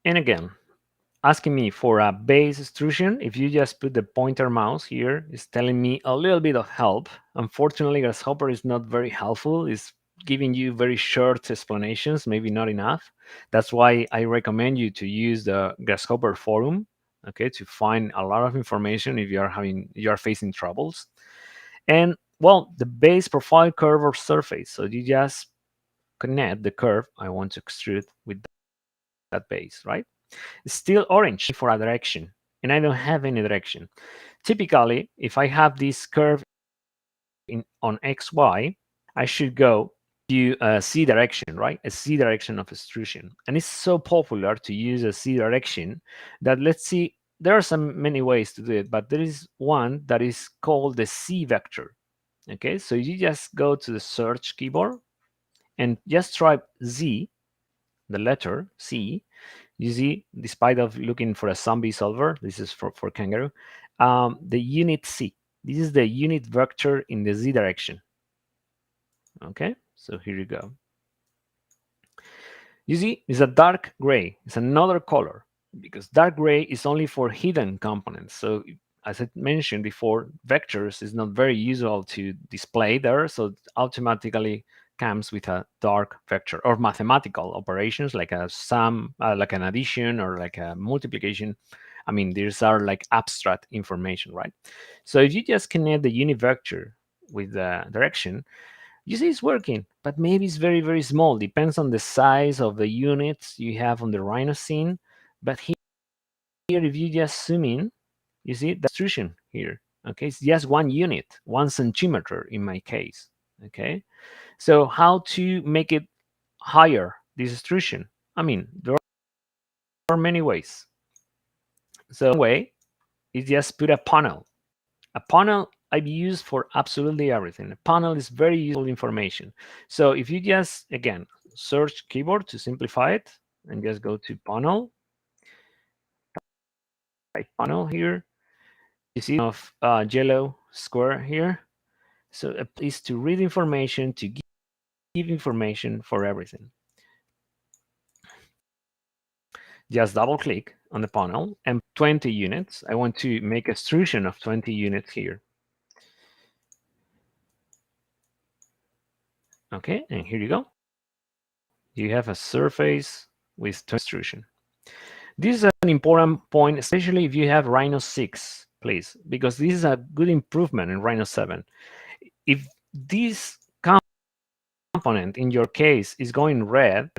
And again, asking me for a base extrusion, if you just put the pointer mouse here, it's telling me a little bit of help. Unfortunately, Grasshopper is not very helpful. It's giving you very short explanations, maybe not enough. That's why I recommend you to use the Grasshopper forum, okay, to find a lot of information if you are facing troubles. And well, the base profile curve or surface. So you just connect the curve I want to extrude with that base, right? It's still orange for a direction, and I don't have any direction. Typically, if I have this curve on XY, I should go to a C direction, right? A C direction of extrusion. And it's so popular to use a C direction that, let's see, there are many ways to do it, but there is one that is called the C vector. Okay, so you just go to the search keyboard and just type Z, the letter C. You see, despite of looking for a zombie solver, this is for kangaroo, the unit C. This is the unit vector in the Z direction. Okay, so here you go. You see, it's a dark gray. It's another color because dark gray is only for hidden components. So as I mentioned before, vectors is not very usual to display there. So it automatically comes with a dark vector, or mathematical operations like a sum, like an addition or like a multiplication. I mean, these are like abstract information, right? So if you just connect the unit vector with the direction, you see it's working, but maybe it's very, very small. Depends on the size of the units you have on the Rhino scene. But here, if you just zoom in, you see the extrusion here. Okay, it's just 1 unit, 1 centimeter in my case. Okay, so how to make it higher, this extrusion? I mean, there are many ways. So one way is just put a panel. A panel I've used for absolutely everything. A panel is very useful information. So if you just, again, search keyboard to simplify it and just go to panel, type panel here, you see of yellow square here. So it is to read information, to give information for everything. Just double click on the panel and 20 units. I want to make extrusion of 20 units here. Okay, and here you go. You have a surface with extrusion. This is an important point, especially if you have Rhino 6, please, because this is a good improvement in Rhino 7. If this component in your case is going red,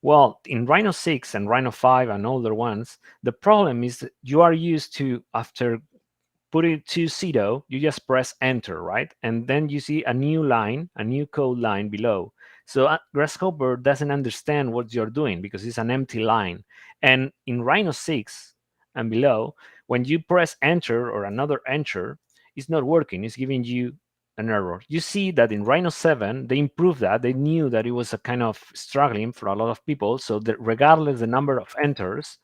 well, in Rhino 6 and Rhino 5 and older ones, the problem is that you are used to, after put it to 0, you just press enter, right? And then you see a new line, a new code line below. So Grasshopper doesn't understand what you're doing because it's an empty line. And in Rhino 6 and below, when you press enter or another enter, it's not working. It's giving you an error. You see that in Rhino 7, they improved that. They knew that it was a kind of struggling for a lot of people. So that regardless the number of enters,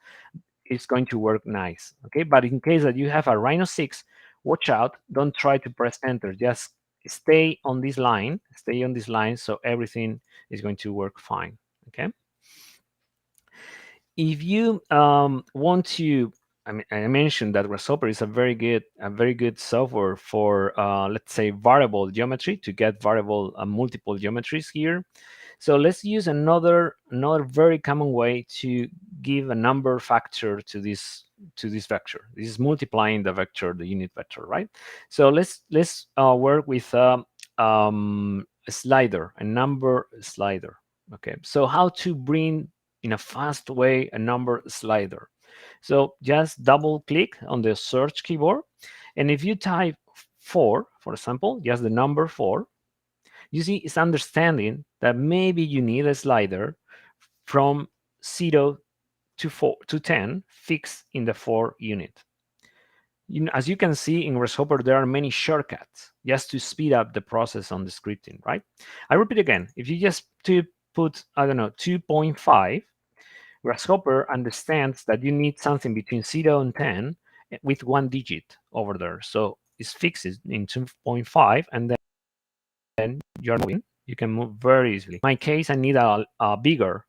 it's going to work nice. Okay, but in case that you have a Rhino 6, watch out. Don't try to press enter. Just stay on this line. Stay on this line, so everything is going to work fine. Okay. If you want to, I mean, I mentioned that Grasshopper is a very good software for let's say variable geometry, to get variable multiple geometries here. So let's use another very common way to give a number factor to this vector. This is multiplying the vector, the unit vector, right? So let's work with a slider, a number slider. Okay, so how to bring in a fast way a number slider? So just double click on the search keyboard, and if you type 4, for example, just the number 4, you see it's understanding that maybe you need a slider from 0 to 10 fixed in the 4 unit. As you can see in Grasshopper, there are many shortcuts just to speed up the process on the scripting, right? I repeat again, if you just put, I don't know, 2.5, Grasshopper understands that you need something between 0 and 10 with 1 digit over there. So it's fixed in 2.5, and then you're moving. You can move very easily. In my case, I need a bigger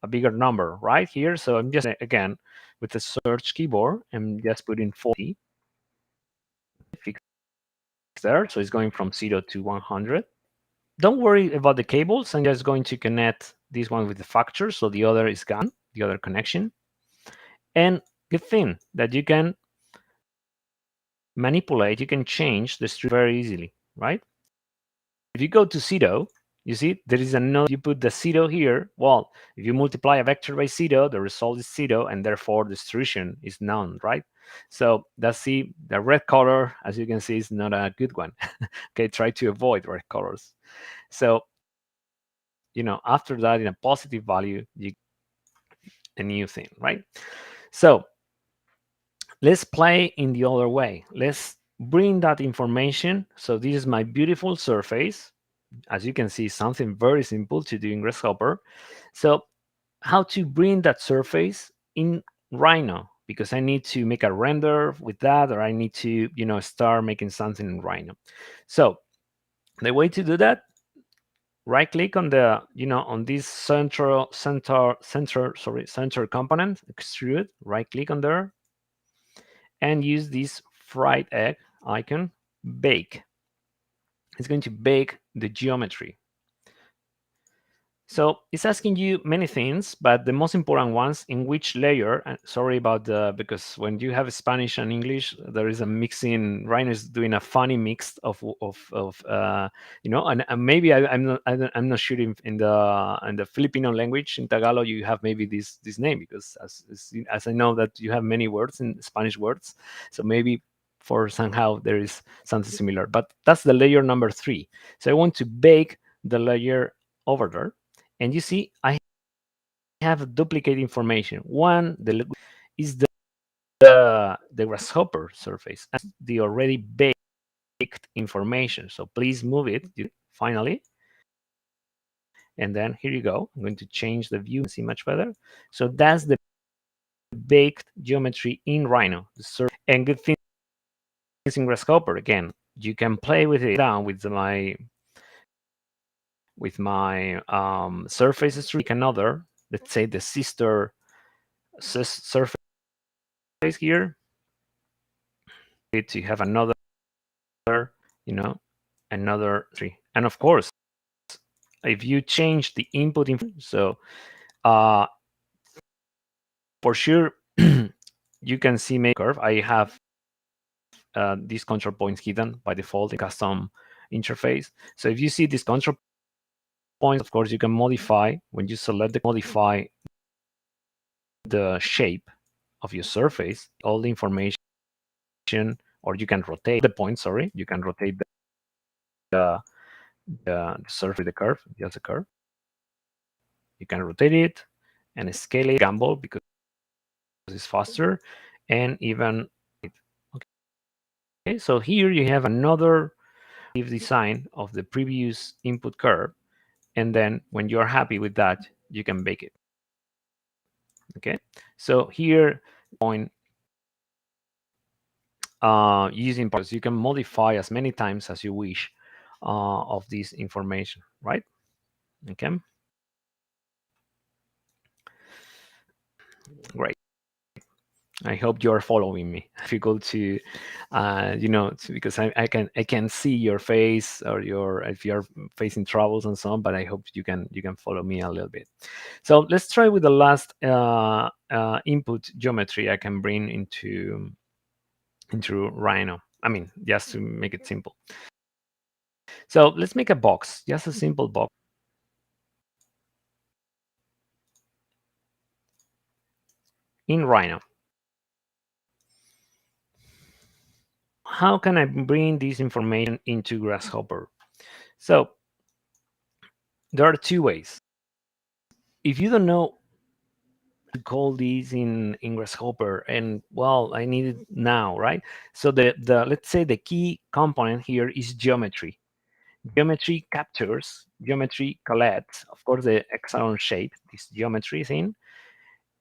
a bigger number right here. So I'm just, again, with the search keyboard, I'm just putting 40 there. So it's going from 0 to 100. Don't worry about the cables. I'm just going to connect this one with the factor, so the other is gone, the other connection. And good thing that you can manipulate, you can change the string very easily, right? If you go to 0, you see there is a node. You put the 0 here. Well, if you multiply a vector by 0, the result is 0, and therefore the distribution is none, right? So that's the red color, as you can see, is not a good one. Okay, try to avoid red colors. So, after that, in a positive value, you get a new thing, right? So let's play in the other way. Let's bring that information. So this is my beautiful surface. As you can see, something very simple to do in Grasshopper. So how to bring that surface in Rhino? Because I need to make a render with that, or I need to, start making something in Rhino. So the way to do that, right click on the, on this center component, extrude, right click on there, and use this fried egg icon, bake. It's going to bake the geometry. So it's asking you many things, but the most important ones, in which layer, and sorry about because when you have Spanish and English, there is a mixing. Rhino is doing a funny mix of and maybe I'm not sure in the Filipino language, in Tagalog, you have maybe this name, because as I know that you have many words in Spanish words, so maybe for somehow there is something similar, but that's the layer number 3. So I want to bake the layer over there. And you see, I have duplicate information. One is the Grasshopper surface, the already baked information. So please move it finally. And then here you go. I'm going to change the view and see much better. So that's the baked geometry in Rhino. And good thing is in Grasshopper, again, you can play with it down with my surface streak, another, let's say the sister surface here, to have another, another tree. And of course, if you change the input, so for sure, you can see my curve. I have these control points hidden by default in custom interface. So if you see these control points, of course, you can modify, when you select modify the shape of your surface, all the information, or you can rotate the point, you can rotate the surface, the curve, just the curve. You can rotate it and scale it, gamble, because it's faster, and even, okay, so here you have another design of the previous input curve, and then when you're happy with that, you can bake it. Okay, so here point using parts, you can modify as many times as you wish of this information, right? Okay, great. I hope you are following me. If you go to, because I can see your face, or if you're facing troubles and so on. But I hope you can follow me a little bit. So let's try with the last input geometry I can bring into Rhino. I mean, just to make it simple. So let's make a box, just a simple box. In Rhino. How can I bring this information into Grasshopper? So there are 2 ways. If you don't know to call these in Grasshopper, and well, I need it now, right? So the let's say the key component here is geometry. Geometry captures, geometry collects, of course, the hexagon shape this geometry is in.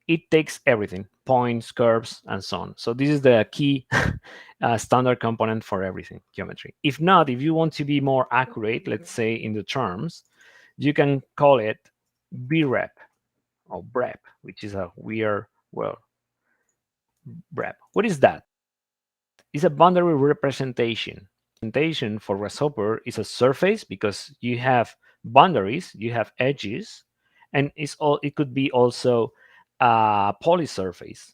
It takes everything, points, curves, and so on. So this is the key standard component for everything, geometry. If not, if you want to be more accurate, let's say in the terms, you can call it brep, or BREP, which is a weird word. BREP. What is that? It's a boundary representation. Representation for Grasshopper is a surface because you have boundaries, you have edges, and it could be also a polysurface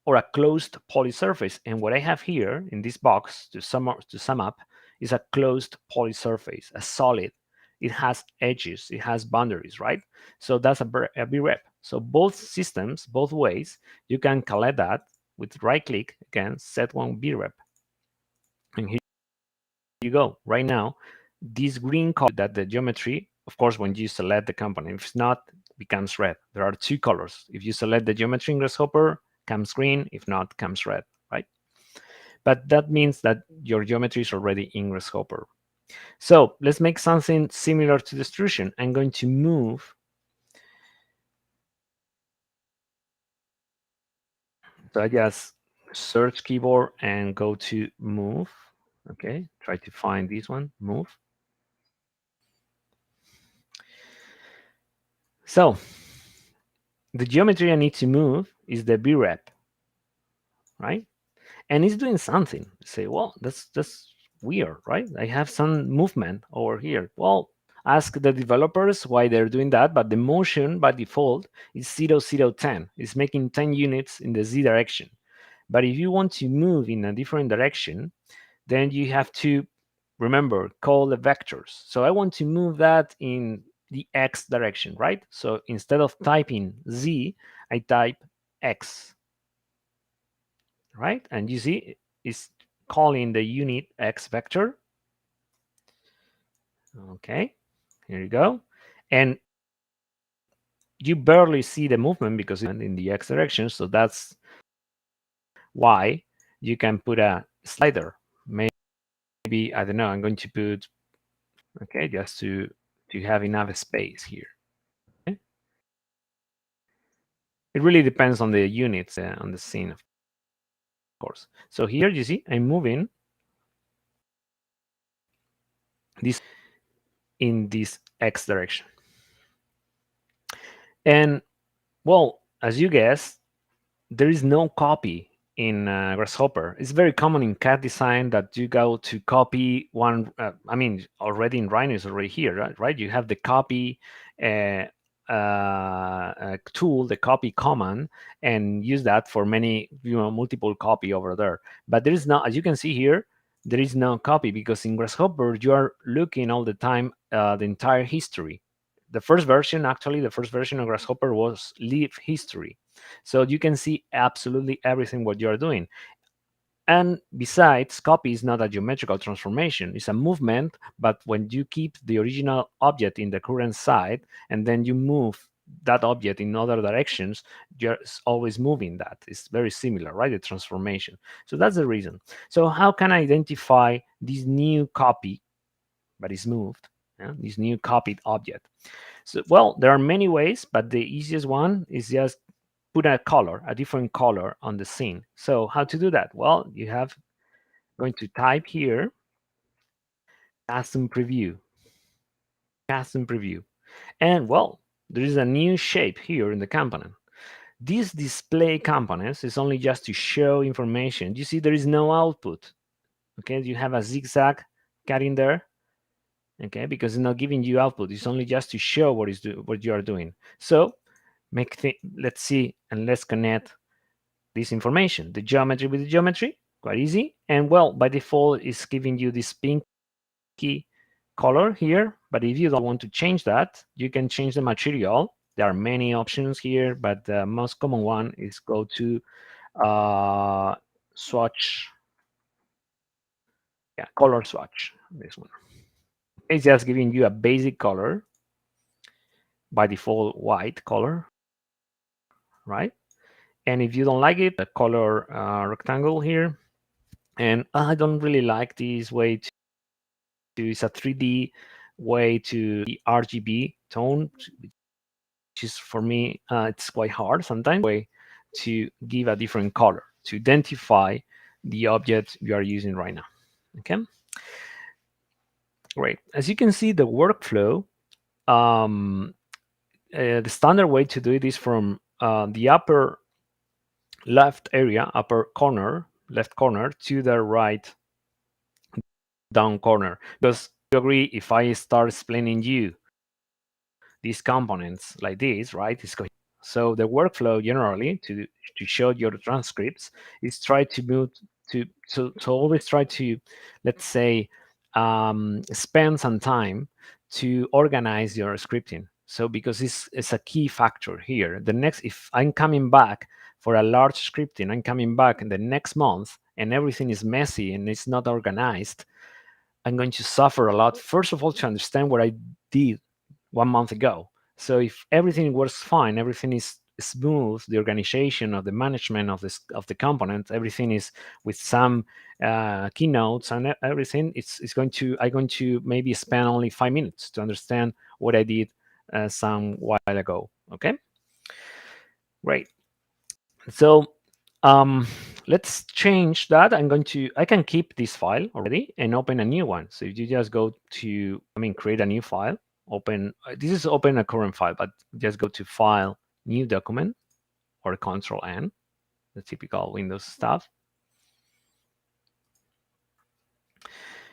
or a closed polysurface. And what I have here in this box to sum up is a closed polysurface, a solid. It has edges, it has boundaries, right? So that's a BREP. So both systems, both ways, you can collect that with right click, again, set one BREP. And here you go. Right now, this green color that the geometry, of course, when you select the component, if it's not, it becomes red. There are two colors. If you select the geometry in Grasshopper, comes green. If not, comes red, right? But that means that your geometry is already in Grasshopper. So let's make something similar to the extrusion. I'm going to move. So I just search keyboard and go to move. Okay, try to find this one, move. So the geometry I need to move is the BREP, right? And it's doing something. You say, well, that's weird, right? I have some movement over here. Well, ask the developers why they're doing that, but the motion by default is 0, 0, 10. It's making 10 units in the Z direction. But if you want to move in a different direction, then you have to, remember, call the vectors. So I want to move that in the X direction, right? So instead of typing Z, I type X, right? And you see it's calling the unit X vector. Okay, here you go. And you barely see the movement because it's in the X direction. So that's why you can put a slider. Maybe, I don't know, I'm going to put, okay, just to have enough space here. Okay? It really depends on the units on the scene, of course. So here you see I'm moving this in this X direction. And well, as you guess, there is no copy in Grasshopper. It's very common in CAD design that you go to copy one. I mean, already in Rhino is already here, right? You have the copy tool, the copy command, and use that for many, multiple copy over there. But there is not, as you can see here, there is no copy because in Grasshopper you are looking all the time the entire history. The first version of Grasshopper was live history. So you can see absolutely everything what you are doing. And besides, copy is not a geometrical transformation. It's a movement, but when you keep the original object in the current side and then you move that object in other directions, you're always moving that. It's very similar, right? The transformation. So that's the reason. So how can I identify this new copy, but it's moved, this new copied object? So, well, there are many ways, but the easiest one is just put a different color on the scene. So how to do that? Well, you have going to type here, custom preview. And well, there is a new shape here in the component. This display components is only just to show information. You see there is no output. Okay, you have a zigzag cut in there. Okay, because it's not giving you output. It's only just to show what you are doing. So let's see, and let's connect this information, the geometry with the geometry, quite easy. And well, by default, it's giving you this pinky color here. But if you don't want to change that, you can change the material. There are many options here, but the most common one is go to swatch. Yeah, color swatch, this one. It's just giving you a basic color, by default white color, right? And if you don't like it, the color rectangle here. And I don't really like this way to it's a 3D way to the RGB tone, which is for me, it's quite hard sometimes, way to give a different color to identify the object you are using right now. Okay, great. As you can see, the workflow the standard way to do it is from the upper left area, upper corner, left corner, to the right down corner. Because you agree, if I start explaining you these components like this, right, it's going. So the workflow generally to show your transcripts is try to move to always try to, let's say, spend some time to organize your scripting. So because it's a key factor here. The next, if I'm coming back for a large scripting, I'm coming back in the next month and everything is messy and it's not organized, I'm going to suffer a lot. First of all, to understand what I did 1 month ago. So if everything works fine, everything is smooth, the organization of the management of the component, everything is with some keynotes and everything. I'm going to maybe spend only 5 minutes to understand what I did some while ago. Okay, great. So let's change that. I can keep this file already and open a new one. So if you just go to, create a new file, this is open a current file, but just go to File, New Document, or Control N, the typical Windows stuff.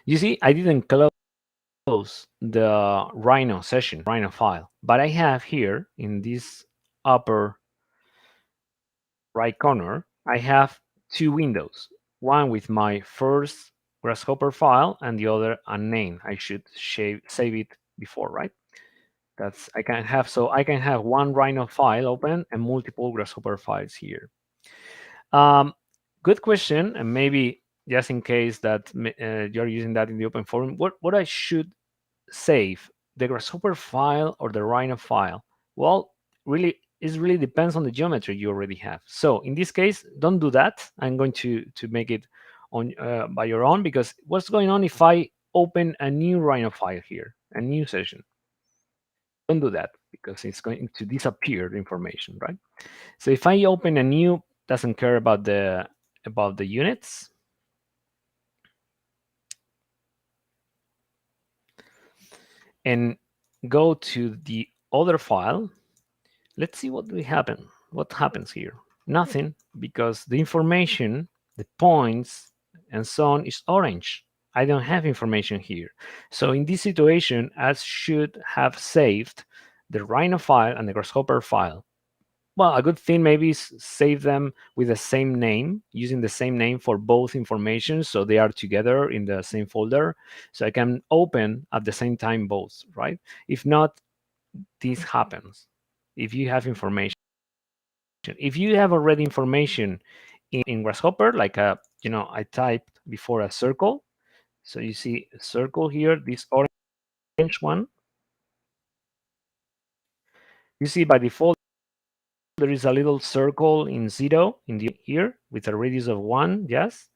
You see, I didn't close the Rhino session, Rhino file, but I have here in this upper right corner, I have two windows, one with my first Grasshopper file and the other unnamed. I should save it before, right? I can have one Rhino file open and multiple Grasshopper files here. Good question, and maybe just in case that you're using that in the open forum, what I should save, the Grasshopper file or the Rhino file? Well, really, it really depends on the geometry you already have. So in this case, don't do that. I'm going to make it on by your own, because what's going on if I open a new Rhino file here, a new session? Don't do that, because it's going to disappear the information, right? So if I open a new, doesn't care about the units. And go to the other file, let's see what happens here. Nothing, because the information, the points and so on is orange. I don't have information here. So in this situation, I should have saved the Rhino file and the Grasshopper file. Well, a good thing maybe is save them with the same name, using the same name for both information, so they are together in the same folder, so I can open at the same time both, right? If not, this happens. If you have information, if you have already information in Grasshopper, like I typed before a circle, so you see a circle here, this orange one. You see by default there is a little circle in 0 in the here with a radius of 1. Yes,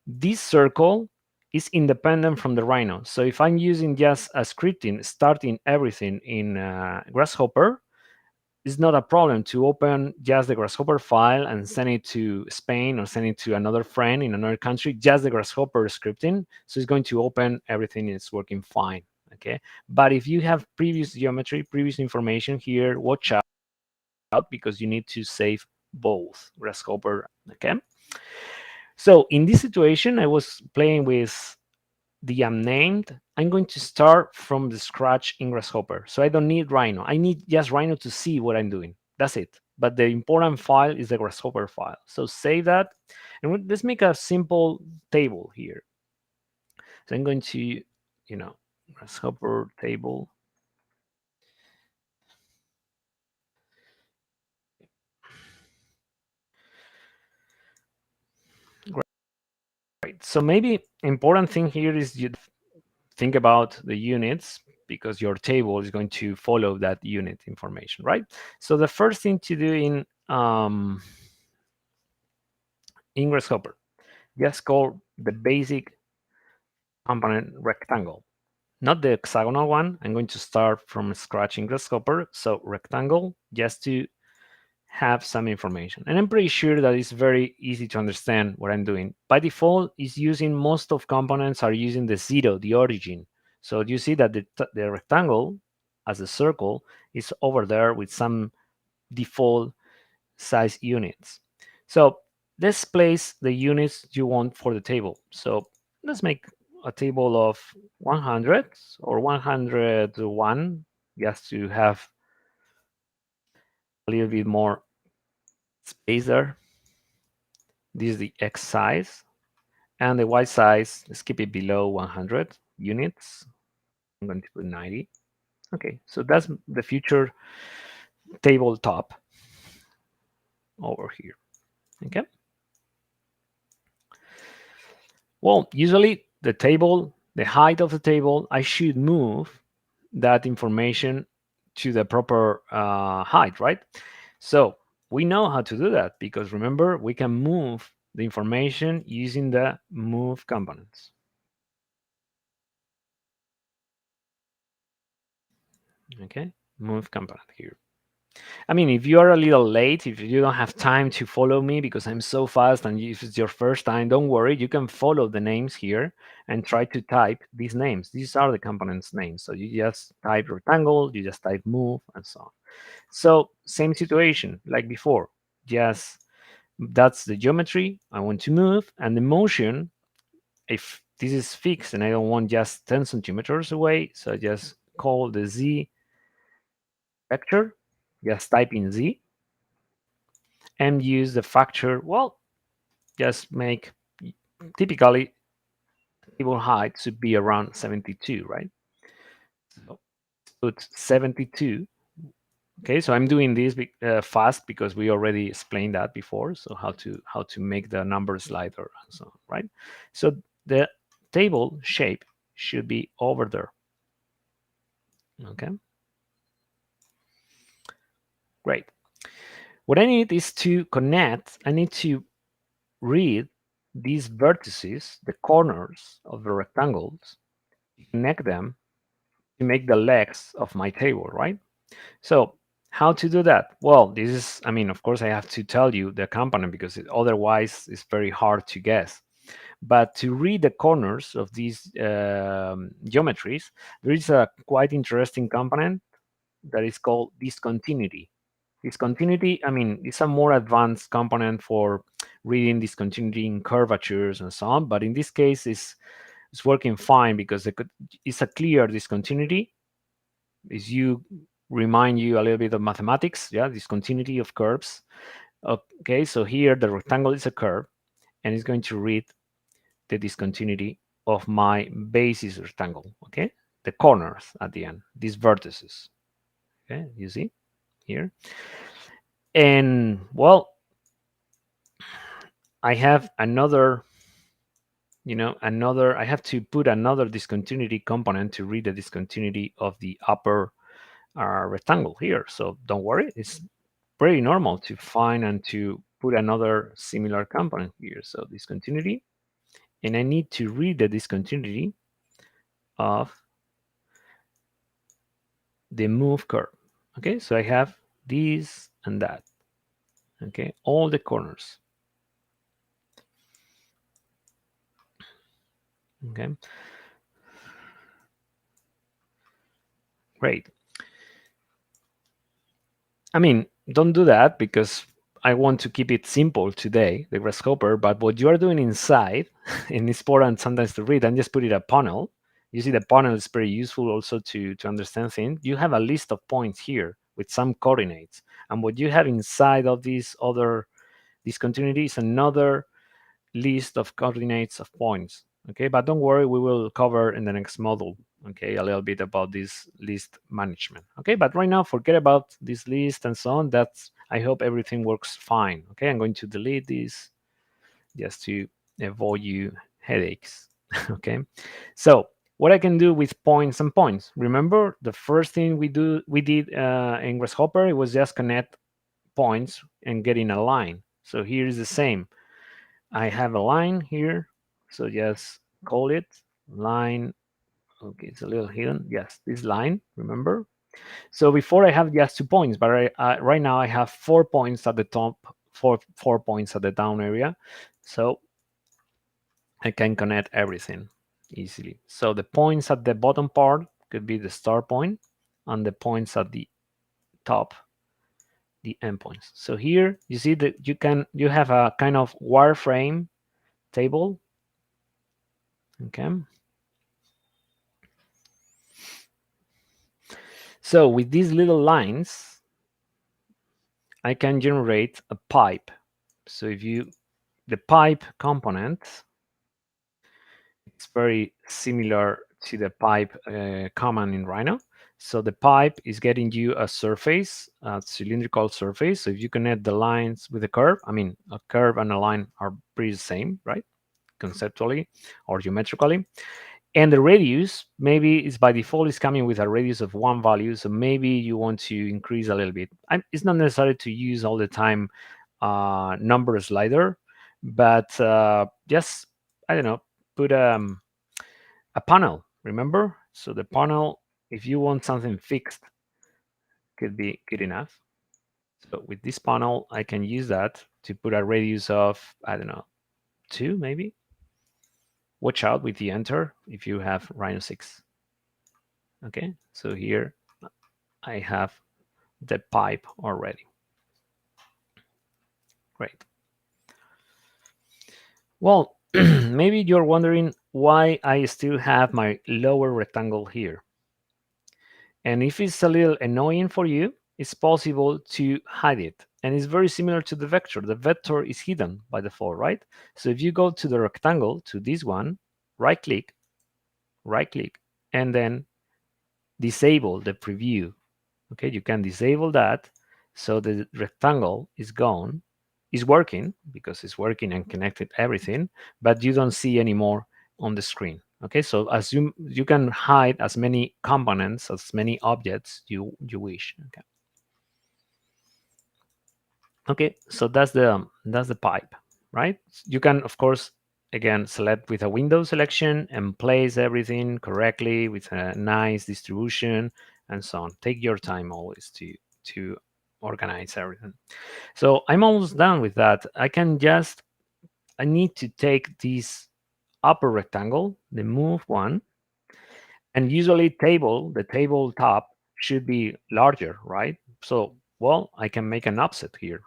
this circle is independent from the Rhino. So if I'm using just a scripting, starting everything in Grasshopper, it's not a problem to open just the Grasshopper file and send it to Spain or send it to another friend in another country, just the Grasshopper scripting. So it's going to open everything, it's working fine. Okay, but if you have previous geometry, previous information here, watch out, because you need to save both Grasshopper. Okay, so in this situation, I was playing with the unnamed. I'm going to start from the scratch in Grasshopper, so I don't need Rhino. I need just Rhino to see what I'm doing. That's it. But the important file is the Grasshopper file. So save that, and let's make a simple table here. So I'm going to, Grasshopper table. Right. So maybe important thing here is you think about the units, because your table is going to follow that unit information, right? So the first thing to do in Grasshopper, just call the basic component rectangle, not the hexagonal one. I'm going to start from scratch in Grasshopper, so rectangle, just to have some information. And I'm pretty sure that it's very easy to understand what I'm doing. By default, is using most of components are using the 0, the origin. So you see that the rectangle as a circle is over there with some default size units. So let's place the units you want for the table. So let's make a table of 100 or 101 just to have a little bit more space there. This is the X size, and the Y size, let's keep it below 100 units. I'm going to put 90. Okay, so that's the future tabletop over here. Okay. Well, usually the table, the height of the table, I should move that information to the proper height, right? So we know how to do that because remember, we can move the information using the move components. Okay, move component here. I mean, if you are a little late, if you don't have time to follow me because I'm so fast and if it's your first time, don't worry. You can follow the names here and try to type these names. These are the components names. So you just type rectangle, you just type move and so on. So same situation like before. Just that's the geometry I want to move, and the motion, if this is fixed and I don't want just 10 centimeters away, so I just call the Z vector, just type in Z and use the factor. Well, just make typically table height should be around 72, right? So put 72. Okay, so I'm doing this fast because we already explained that before. So how to make the number slider and so on, right? So the table shape should be over there. Okay, great. What I need is to connect. I need to read these vertices, the corners of the rectangles, connect them to make the legs of my table, right? So how to do that? Well, this is, I mean, of course, I have to tell you the component because otherwise it's very hard to guess. But to read the corners of these geometries, there is a quite interesting component that is called discontinuity. Discontinuity, I mean, it's a more advanced component for reading discontinuity in curvatures and so on. But in this case, it's working fine because it's a clear discontinuity. Is you remind you a little bit of mathematics, yeah, discontinuity of curves. Okay, so here the rectangle is a curve, and it's going to read the discontinuity of my basis rectangle. Okay, the corners at the end, these vertices. Okay, you see here, and well, I have another. I have to put another discontinuity component to read the discontinuity of the upper rectangle here. So don't worry, it's pretty normal to find and to put another similar component here. So discontinuity, and I need to read the discontinuity of the move curve. Okay, so I have this and that. Okay, all the corners. Okay, great. I mean, don't do that because I want to keep it simple today, the Grasshopper, but what you are doing inside, and it's important sometimes to read, and just put it a panel. You see the panel is very useful also to understand things. You have a list of points here with some coordinates. And what you have inside of this other discontinuity is another list of coordinates of points. Okay, but don't worry, we will cover in the next module, okay, a little bit about this list management. Okay, but right now, forget about this list and so on. That's, I hope everything works fine. Okay, I'm going to delete this just to avoid you headaches. Okay, so what I can do with points and points. Remember, the first thing we did in Grasshopper, it was just connect points and get in a line. So here is the same. I have a line here, so just call it line. Okay, it's a little hidden. Yes, this line, remember? So before I have just 2 points, but right now I have 4 points at the top, four points at the down area. So I can connect everything easily. So the points at the bottom part could be the start point. on the points at the top, the endpoints. So here you see that you have a kind of wireframe table. Okay. So with these little lines, I can generate a pipe. So if the pipe component, it's very similar to the pipe command in Rhino. So the pipe is getting you a surface, a cylindrical surface. So if you connect the lines with a curve, I mean, a curve and a line are pretty the same, right? Conceptually or geometrically. And the radius, maybe is by default is coming with a radius of 1 value. So maybe you want to increase a little bit. It's not necessary to use all the time number slider, but just, I don't know, put a panel, remember? So the panel, if you want something fixed, could be good enough. So with this panel, I can use that to put a radius of, I don't know, 2 maybe. Watch out with the enter if you have Rhino 6. Okay, so here I have the pipe already. Great. Well, maybe you're wondering why I still have my lower rectangle here. And if it's a little annoying for you, it's possible to hide it. And it's very similar to the vector. The vector is hidden by default, right? So if you go to the rectangle, to this one, right click, and then disable the preview. Okay, you can disable that so the rectangle is gone. It's working because it's working and connected everything, but you don't see anymore on the screen. Okay, so as you can hide as many components, as many objects you wish. Okay. Okay, so that's the pipe, right? You can of course again select with a window selection and place everything correctly with a nice distribution and so on. Take your time always to organize everything. So I'm almost done with that. I need to take this upper rectangle, the move one, and usually the tabletop should be larger, right? So, well, I can make an offset here.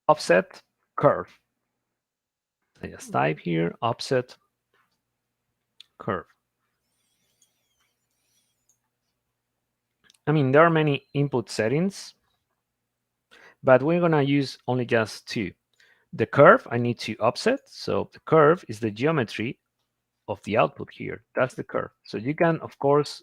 Offset curve. I just type here offset curve. I mean, there are many input settings, but we're gonna use only just 2. The curve I need to offset. So the curve is the geometry of the output here. That's the curve. So you can, of course,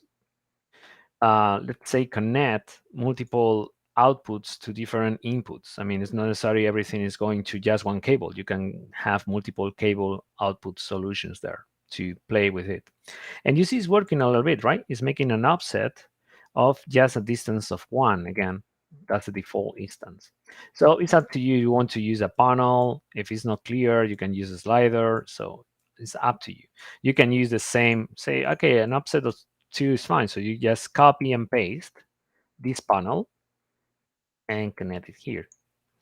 let's say connect multiple outputs to different inputs. I mean, it's not necessarily everything is going to just one cable. You can have multiple cable output solutions there to play with it. And you see it's working a little bit, right? It's making an offset of just a distance of 1. Again, that's the default instance. So it's up to you. You want to use a panel. If it's not clear, you can use a slider. So it's up to you. You can use the same, say, okay, an offset of 2 is fine. So you just copy and paste this panel and connect it here.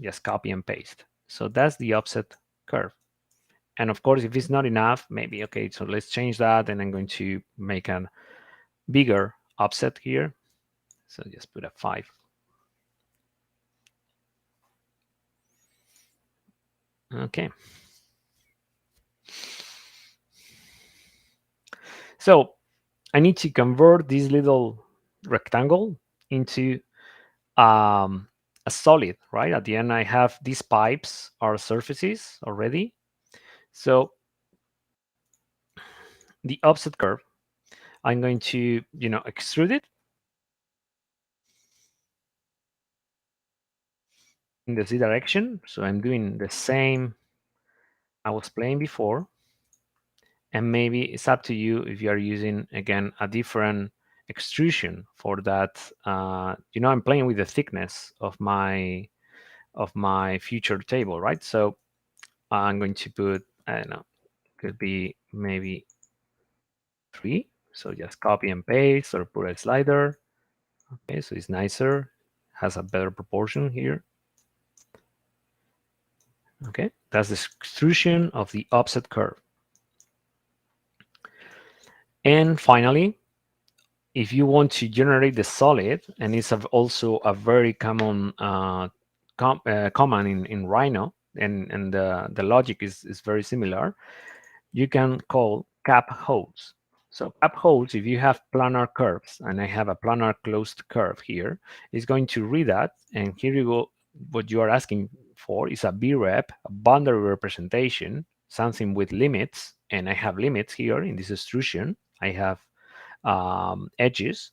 Just copy and paste. So that's the offset curve. And of course, if it's not enough, maybe, okay, so let's change that. And I'm going to make a bigger offset here. So just put a 5. Okay. So I need to convert this little rectangle into a solid, right? At the end, I have these pipes are surfaces already. So the offset curve, I'm going to, extrude it in the Z direction. So I'm doing the same I was playing before. And maybe it's up to you if you are using, again, a different extrusion for that. I'm playing with the thickness of my future table, right? So I'm going to put, I don't know, could be maybe 3. So just copy and paste or put a slider. Okay, so it's nicer, has a better proportion here. Okay, that's the extrusion of the offset curve. And finally, if you want to generate the solid, and it's also a very common command in Rhino, and the logic is very similar, you can call cap holes. So cap holes, if you have planar curves, and I have a planar closed curve here, is going to read that, and here you go. What you are asking for is a BREP, a boundary representation, something with limits, and I have limits here in this extrusion. I have edges,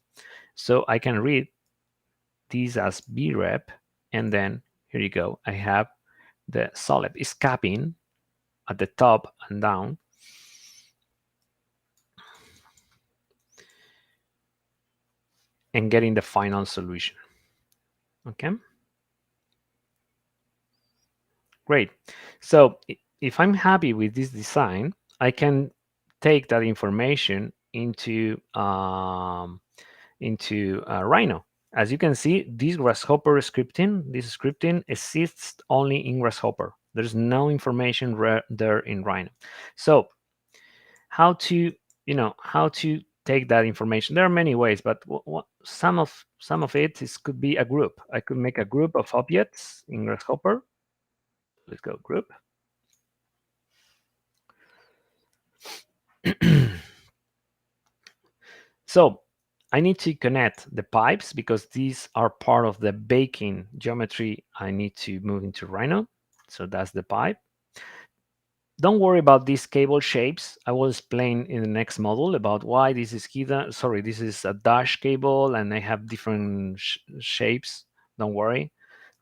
so I can read these as BREP, and then here you go. I have the solid is capping at the top and down, and getting the final solution. Okay, great. So if I'm happy with this design, I can take that information into Rhino. As you can see, this Grasshopper scripting exists only in Grasshopper. There's no information there in Rhino. So how to take that information? There are many ways, but some of it could be a group. I could make a group of objects in Grasshopper. Let's go group. So I need to connect the pipes because these are part of the baking geometry I need to move into Rhino. So that's the pipe. Don't worry about these cable shapes. I will explain in the next module about why this is this is a dash cable and I have different shapes. Don't worry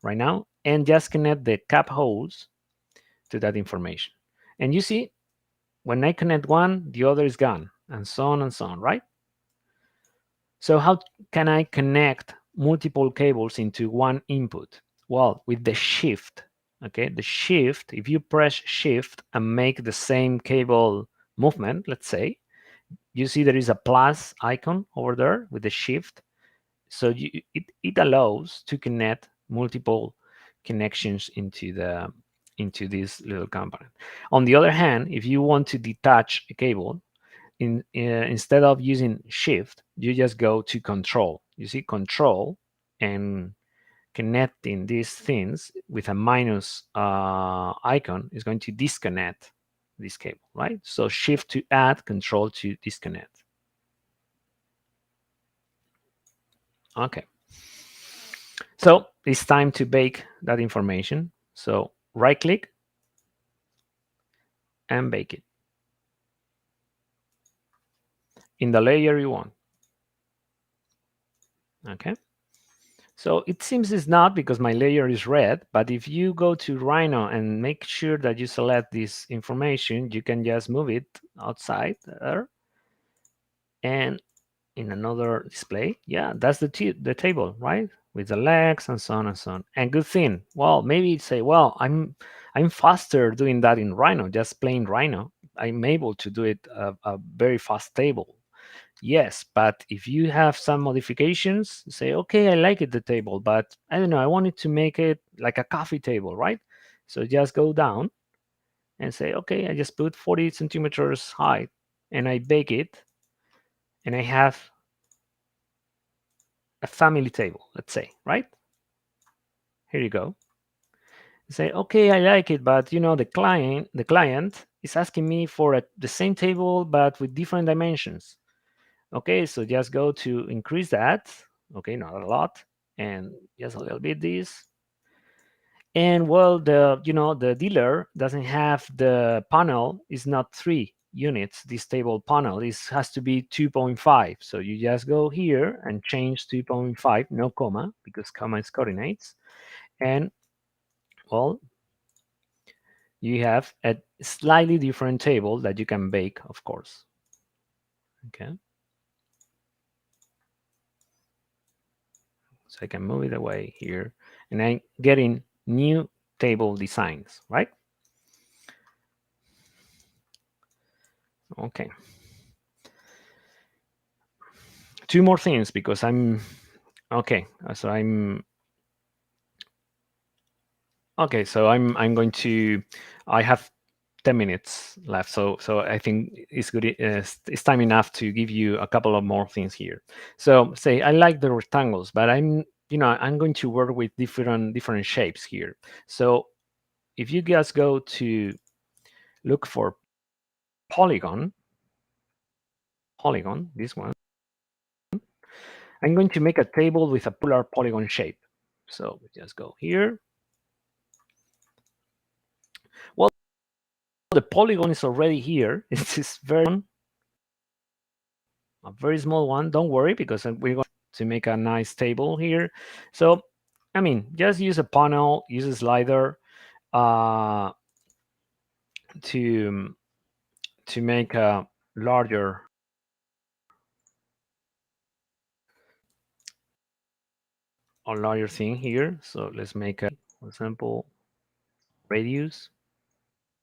right now. And just connect the cap holes to that information. And you see, when I connect one, the other is gone, and so on, right? So how can I connect multiple cables into one input? Well, with the shift. Okay, the shift, if you press shift and make the same cable movement, let's say, you see there is a plus icon over there with the shift. So it allows to connect multiple connections into this little component. On the other hand, if you want to detach a cable, instead of using shift, you just go to control. You see control, and connecting these things with a minus icon is going to disconnect this cable, right? So shift to add, control to disconnect. Okay. So it's time to bake that information. So right click and bake it in the layer you want. Okay. So it seems it's not because my layer is red, but if you go to Rhino and make sure that you select this information, you can just move it outside there and in another display. Yeah, that's the table, right? With the legs and so on and so on. And good thing, well, maybe you'd say, well, I'm faster doing that in Rhino, just plain Rhino. I'm able to do it a very fast table. Yes, but if you have some modifications, say, okay, I like it, the table, but I don't know, I wanted to make it like a coffee table, right? So just go down and say, okay, I just put 40 centimeters height and I bake it, and I have a family table, let's say, right? Here you go. Say, okay, I like it, but the client is asking me for the same table, but with different dimensions. Okay, so just go to increase that. Okay, not a lot, and just a little bit this. And well, the dealer doesn't have the panel is not 3 units. This table panel has to be 2.5. So you just go here and change 2.5, no comma, because comma is coordinates. And well, you have a slightly different table that you can bake, of course. Okay. So I can move it away here, and I'm getting new table designs, right? Okay. 2 more things because I'm okay. So I'm okay. So I'm going to. I have 10 minutes left, so I think it's good. It's time enough to give you a couple of more things here. So say I like the rectangles, but I'm going to work with different shapes here. So if you guys go to look for polygon, this one, I'm going to make a table with a polar polygon shape. So just go here. Well, the polygon is already here. It's a very small one. Don't worry, because we're going to make a nice table here. So, I mean, just use a panel, use a slider to make a larger thing here. So let's make a, for example, radius.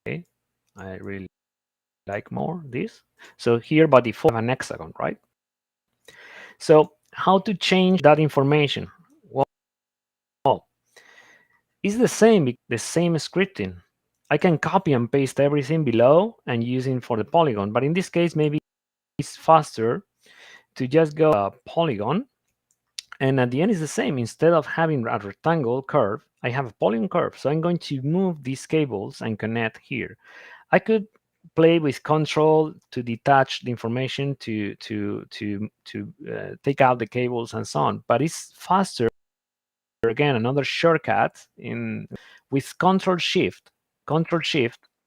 Okay, I really like more this. So here by default an hexagon, right? So how to change that information? Well, it's the same scripting. I can copy and paste everything below and using for the polygon, but in this case maybe it's faster to just go a polygon, and at the end is the same. Instead of having a rectangle curve, I have a polygon curve. So I'm going to move these cables and connect here. I could play with control to detach the information to take out the cables and so on, but it's faster. Again, another shortcut with control shift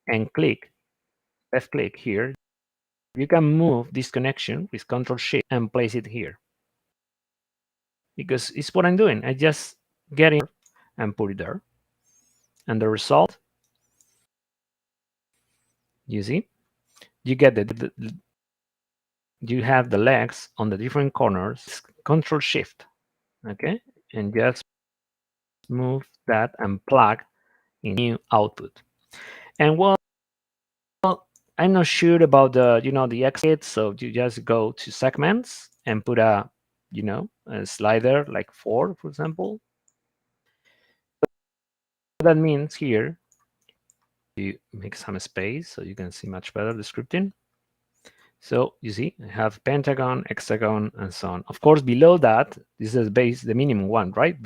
and click, left click here, you can move this connection with control shift and place it here, because it's what I'm doing. I just get it and put it there, and the result, you see, you get you have the legs on the different corners. Control shift, okay, and just move that and plug in new output. And well, I'm not sure about the the exit, so you just go to segments and put a a slider like 4, for example. That means here you make some space so you can see much better the scripting. So you see, I have pentagon, hexagon, and so on. Of course, below that, this is the minimum one, right?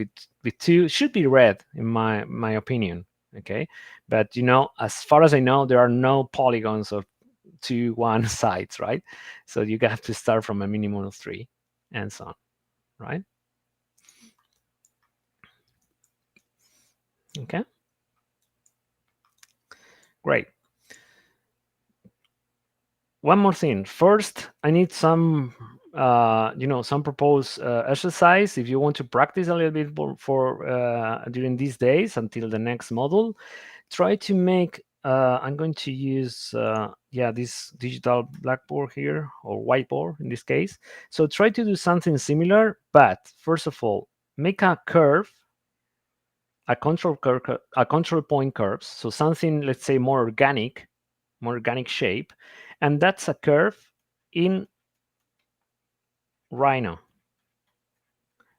With 2 should be red in my opinion. Okay, but as far as I know, there are no polygons of 2, 1 sides, right? So you have to start from a minimum of 3, and so on, right? Okay, great. One more thing. First, I need some some proposed exercise. If you want to practice a little bit for during these days until the next module, try to make. I'm going to use this digital blackboard here, or whiteboard in this case. So try to do something similar, but first of all, make a curve, a control point curves. So something, let's say, more organic shape, and that's a curve in Rhino.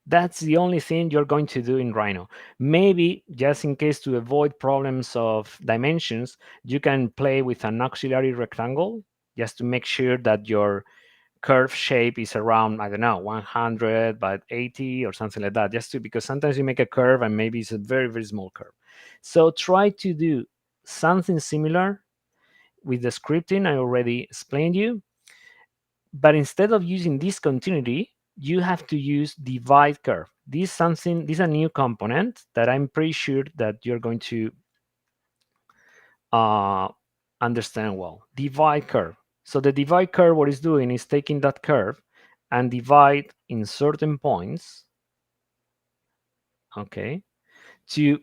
That's the only thing you're going to do in Rhino. Maybe just in case, to avoid problems of dimensions, you can play with an auxiliary rectangle just to make sure that your curve shape is around, I don't know, 100 by 80 or something like that, because sometimes you make a curve and maybe it's a very, very small curve. So try to do something similar with the scripting I already explained you, but instead of using discontinuity, you have to use divide curve. This is a new component that I'm pretty sure that you're going to understand well. Divide curve. So the divide curve, what it's doing is taking that curve and divide in certain points, okay, to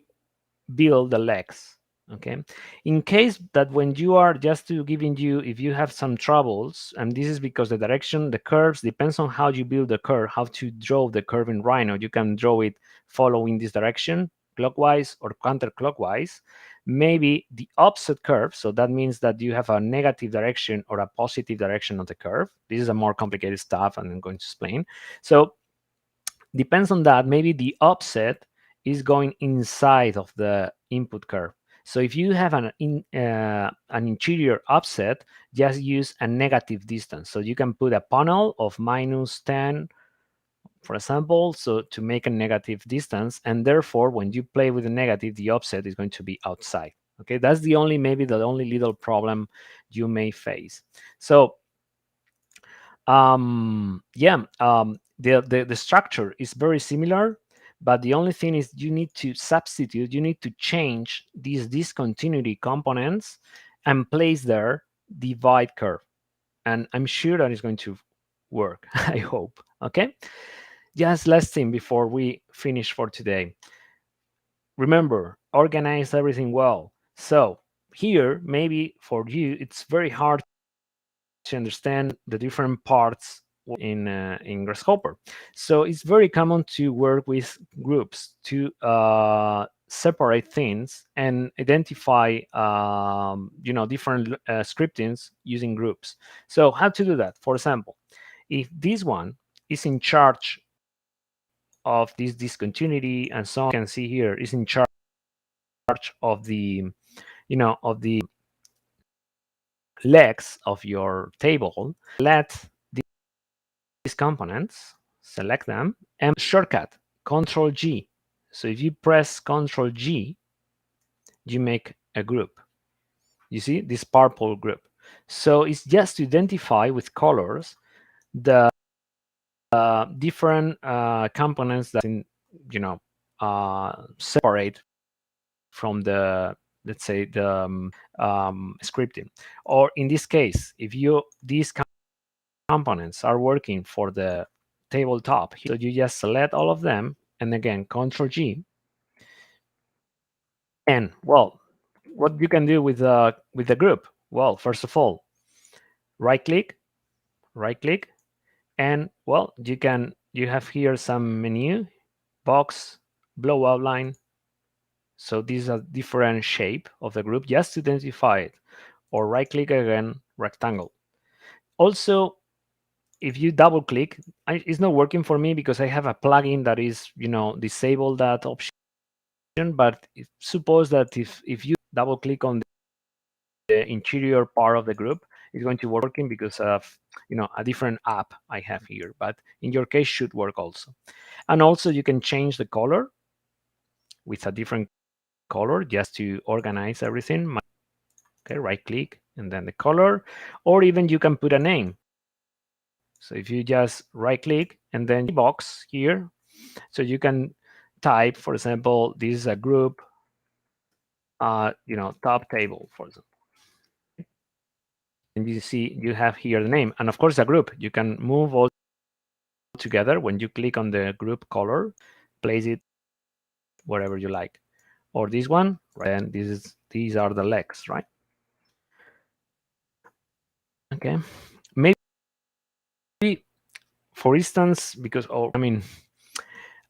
build the legs. Okay, in case that when you are just to giving you, if you have some troubles, and this is because the direction, the curves depends on how you build the curve, how to draw the curve in Rhino. You can draw it following this direction, clockwise or counterclockwise. Maybe the opposite curve, so that means that you have a negative direction or a positive direction of the curve. This is a more complicated stuff, and I'm going to explain. So depends on that. Maybe the offset is going inside of the input curve. So if you have an interior offset, just use a negative distance. So you can put a panel of -10, for example, so to make a negative distance, and therefore when you play with the negative, the offset is going to be outside. Okay, that's the only, maybe the only little problem you may face. So the structure is very similar, but the only thing is you need to substitute, you need to change these discontinuity components and place their divide curve. And I'm sure that is going to work, I hope. Okay, just last thing before we finish for today. Remember, organize everything well. So here, maybe for you, it's very hard to understand the different parts in Grasshopper. So it's very common to work with groups to separate things and identify different scriptings using groups. So how to do that? For example, if this one is in charge of this discontinuity and so on, you can see here is in charge of the legs of your table, let these components, select them, and shortcut Control G. So if you press Control G, you make a group. You see this purple group. So it's just to identify with colors the different components that separate from the, let's say, the scripting. Or in this case, if these components are working for the tabletop, so you just select all of them, and again Control G. And well, what you can do with the group? Well, first of all, right click, and well, you have here some menu, box, blow outline. So these are different shape of the group, just to identify it. Or right click again, rectangle. Also, if you double click, it's not working for me because I have a plugin that is disable that option. But suppose that if you double click on the interior part of the group, it's going to working because of a different app I have here. But in your case, should work also. And also you can change the color with a different color just to organize everything. Okay, right click and then the color, or even you can put a name. So if you just right click and then box here, so you can type, for example, this is a group, top table, for example. And you see you have here the name, and of course a group. You can move all together when you click on the group color, place it wherever you like. Or this one, right? And these are the legs, right? Okay, maybe for instance, because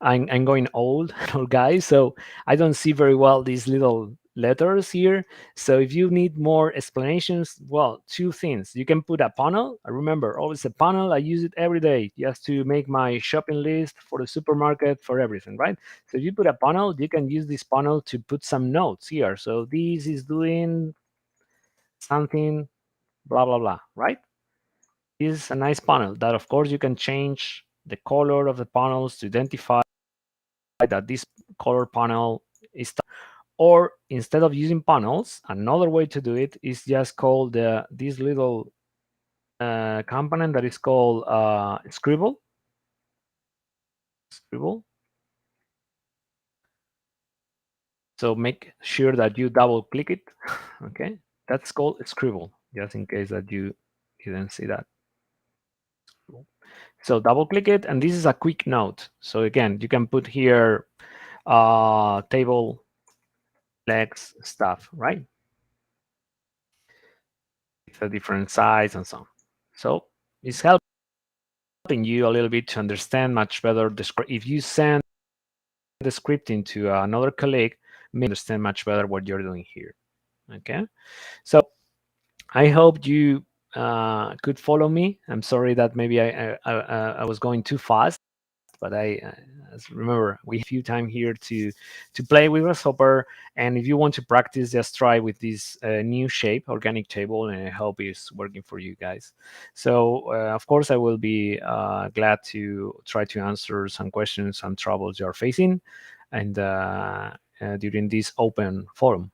I'm going old guys, so I don't see very well these little letters here. So if you need more explanations, well, two things. You can put a panel. I remember always a panel. I use it every day just to make my shopping list for the supermarket, for everything, right? So if you put a panel, you can use this panel to put some notes here. So this is doing something, blah, blah, blah, right? This is a nice panel that, of course, you can change the color of the panels to identify that this color panel is. Or instead of using panels, another way to do it is just call this little component that is called scribble. So make sure that you double click it. Okay, that's called scribble, just in case that you didn't see that. So double click it, and this is a quick note. So again, you can put here table legs stuff, right? It's a different size and so on. So it's helping you a little bit to understand much better the script. If you send the scripting to another colleague, may understand much better what you're doing here. Okay, so I hope you could follow me. I'm sorry that maybe I was going too fast, but I remember, we have few time here to play with Grasshopper, and if you want to practice, just try with this new shape, organic table, and I hope it's working for you guys. So of course, I will be glad to try to answer some questions and troubles you are facing, and during this open forum.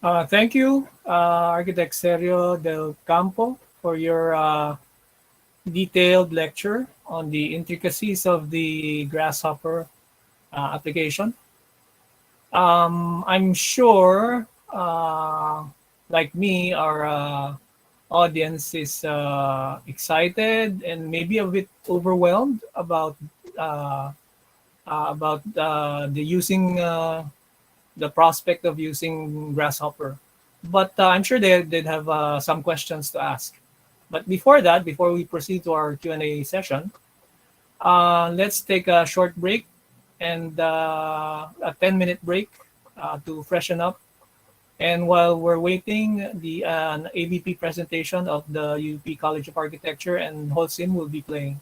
Thank you, Architect Sergio del Campo, for your detailed lecture on the intricacies of the Grasshopper application. I'm sure, like me, our audience is excited and maybe a bit overwhelmed about the prospect of using Grasshopper. But I'm sure they'd have some questions to ask. But before that, before we proceed to our Q&A session, let's take a short break and a 10-minute break to freshen up. And while we're waiting, the AVP presentation of the UP College of Architecture and Holcim will be playing.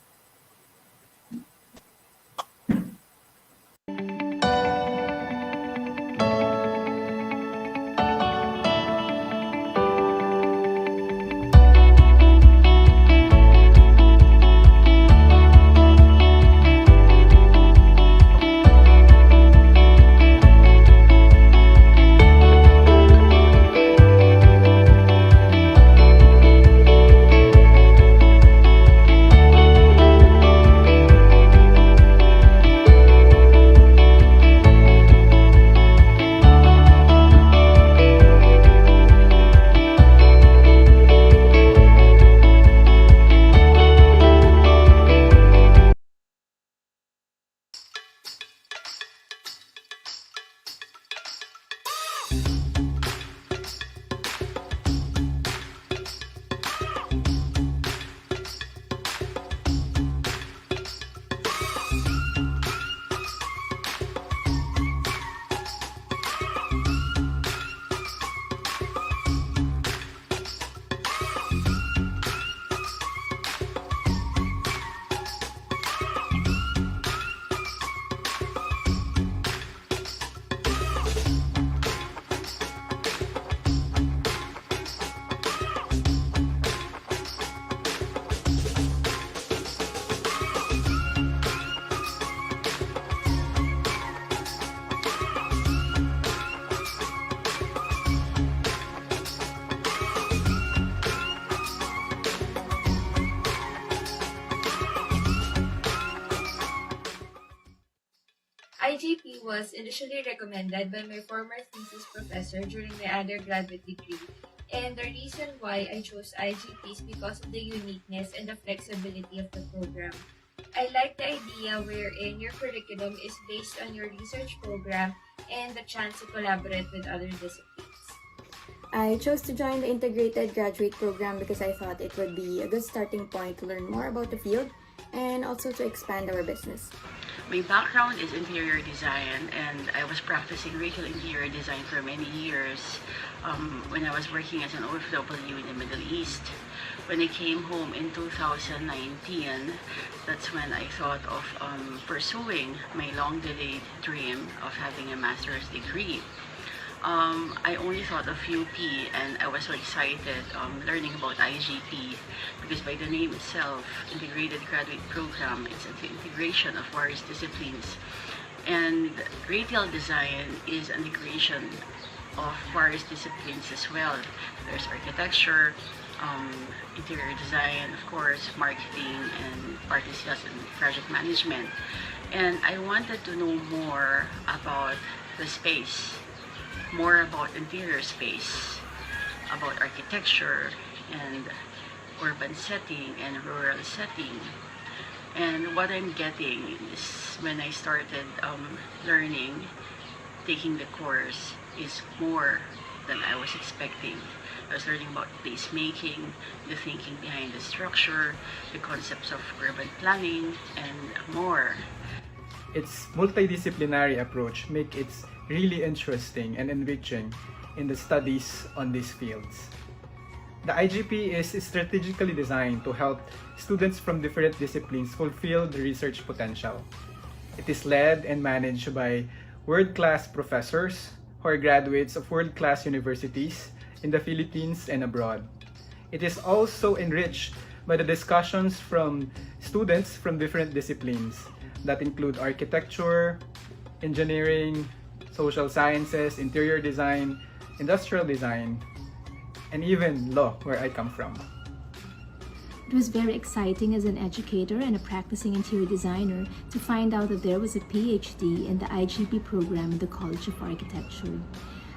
IGP was initially recommended by my former thesis professor during my undergraduate degree, and the reason why I chose IGP is because of the uniqueness and the flexibility of the program. I like the idea wherein your curriculum is based on your research program and the chance to collaborate with other disciplines. I chose to join the integrated graduate program because I thought it would be a good starting point to learn more about the field and also to expand our business. My background is interior design, and I was practicing retail interior design for many years when I was working as an OFW in the Middle East. When I came home in 2019, that's when I thought of pursuing my long-delayed dream of having a master's degree. I only thought of UP, and I was so excited learning about IGP because by the name itself, Integrated Graduate Program, it's an integration of various disciplines. And retail design is an integration of various disciplines as well. There's architecture, interior design, of course, marketing, and party sales and project management. And I wanted to know more about the space, more about interior space, about architecture and urban setting and rural setting. And what I'm getting is when I started learning, taking the course, is more than I was expecting. I was learning about placemaking, the thinking behind the structure, the concepts of urban planning, and more. Its multidisciplinary approach make it really interesting and enriching in the studies on these fields. The IGP is strategically designed to help students from different disciplines fulfill the research potential. It is led and managed by world-class professors who are graduates of world-class universities in the Philippines and abroad. It is also enriched by the discussions from students from different disciplines that include architecture, engineering, social sciences, interior design, industrial design, and even law, where I come from. It was very exciting as an educator and a practicing interior designer to find out that there was a PhD in the IGP program in the College of Architecture.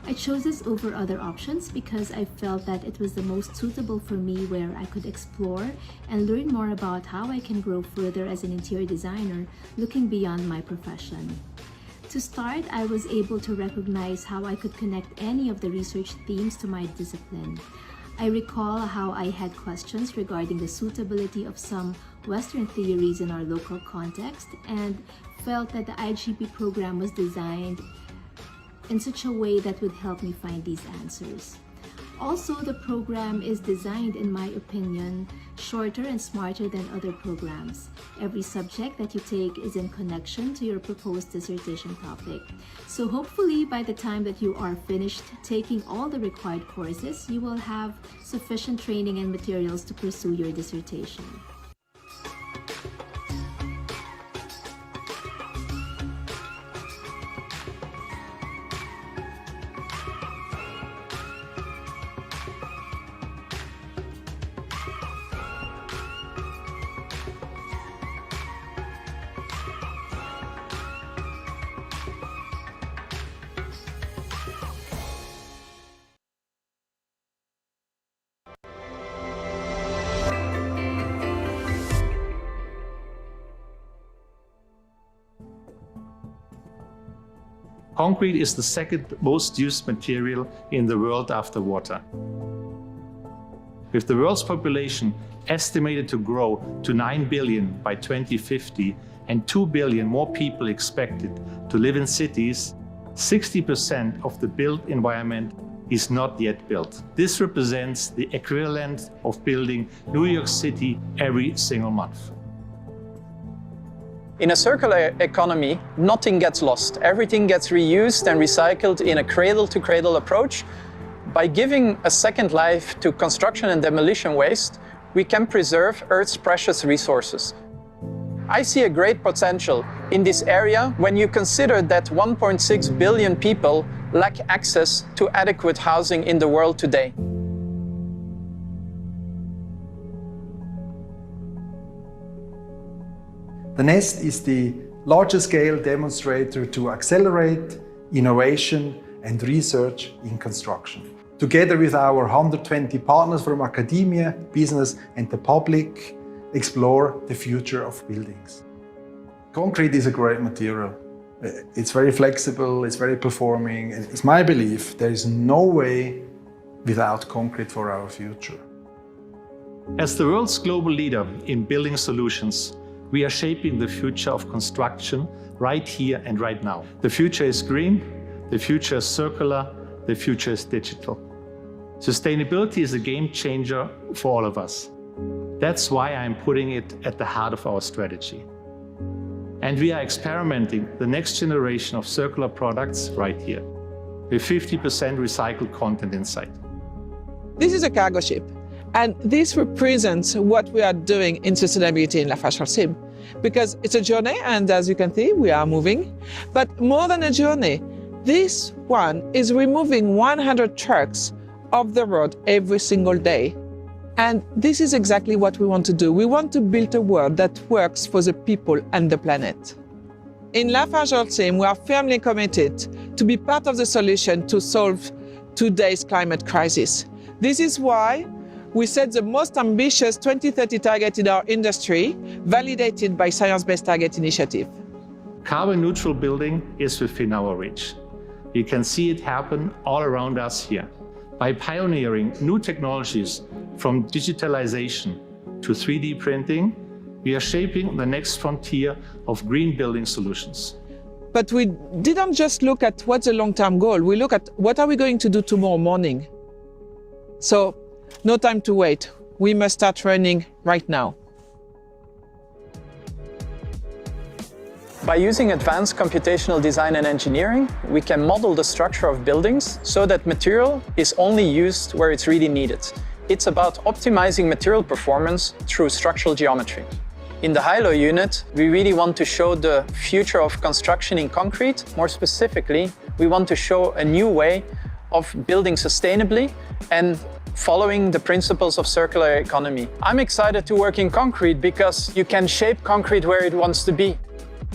I chose this over other options because I felt that it was the most suitable for me, where I could explore and learn more about how I can grow further as an interior designer, looking beyond my profession. To start, I was able to recognize how I could connect any of the research themes to my discipline. I recall how I had questions regarding the suitability of some Western theories in our local context, and felt that the IGP program was designed in such a way that would help me find these answers. Also, the program is designed, in my opinion, shorter and smarter than other programs. Every subject that you take is in connection to your proposed dissertation topic. So hopefully by the time that you are finished taking all the required courses, you will have sufficient training and materials to pursue your dissertation. Concrete is the second most used material in the world after water. With the world's population estimated to grow to 9 billion by 2050 and 2 billion more people expected to live in cities, 60% of the built environment is not yet built. This represents the equivalent of building New York City every single month. In a circular economy, nothing gets lost. Everything gets reused and recycled in a cradle-to-cradle approach. By giving a second life to construction and demolition waste, we can preserve Earth's precious resources. I see a great potential in this area when you consider that 1.6 billion people lack access to adequate housing in the world today. The NEST is the largest scale demonstrator to accelerate innovation and research in construction. Together with our 120 partners from academia, business and the public, explore the future of buildings. Concrete is a great material. It's very flexible, it's very performing, and it's my belief there is no way without concrete for our future. As the world's global leader in building solutions, we are shaping the future of construction right here and right now. The future is green, the future is circular, the future is digital. Sustainability is a game changer for all of us. That's why I'm putting it at the heart of our strategy. And we are experimenting the next generation of circular products right here, with 50% recycled content inside. This is a cargo ship, and this represents what we are doing in sustainability in LafargeHolcim, because it's a journey, and as you can see, we are moving. But more than a journey, this one is removing 100 trucks off the road every single day. And this is exactly what we want to do. We want to build a world that works for the people and the planet. In LafargeHolcim, we are firmly committed to be part of the solution to solve today's climate crisis. This is why we set the most ambitious 2030 target in our industry, validated by Science Based Targets initiative. Carbon neutral building is within our reach. You can see it happen all around us here. By pioneering new technologies from digitalization to 3D printing, we are shaping the next frontier of green building solutions. But we didn't just look at what's the long-term goal. We look at what are we going to do tomorrow morning. So no time to wait. We must start running right now. By using advanced computational design and engineering, we can model the structure of buildings so that material is only used where it's really needed. It's about optimizing material performance through structural geometry. In the high-low unit, we really want to show the future of construction in concrete. More specifically, we want to show a new way of building sustainably and following the principles of circular economy. I'm excited to work in concrete because you can shape concrete where it wants to be.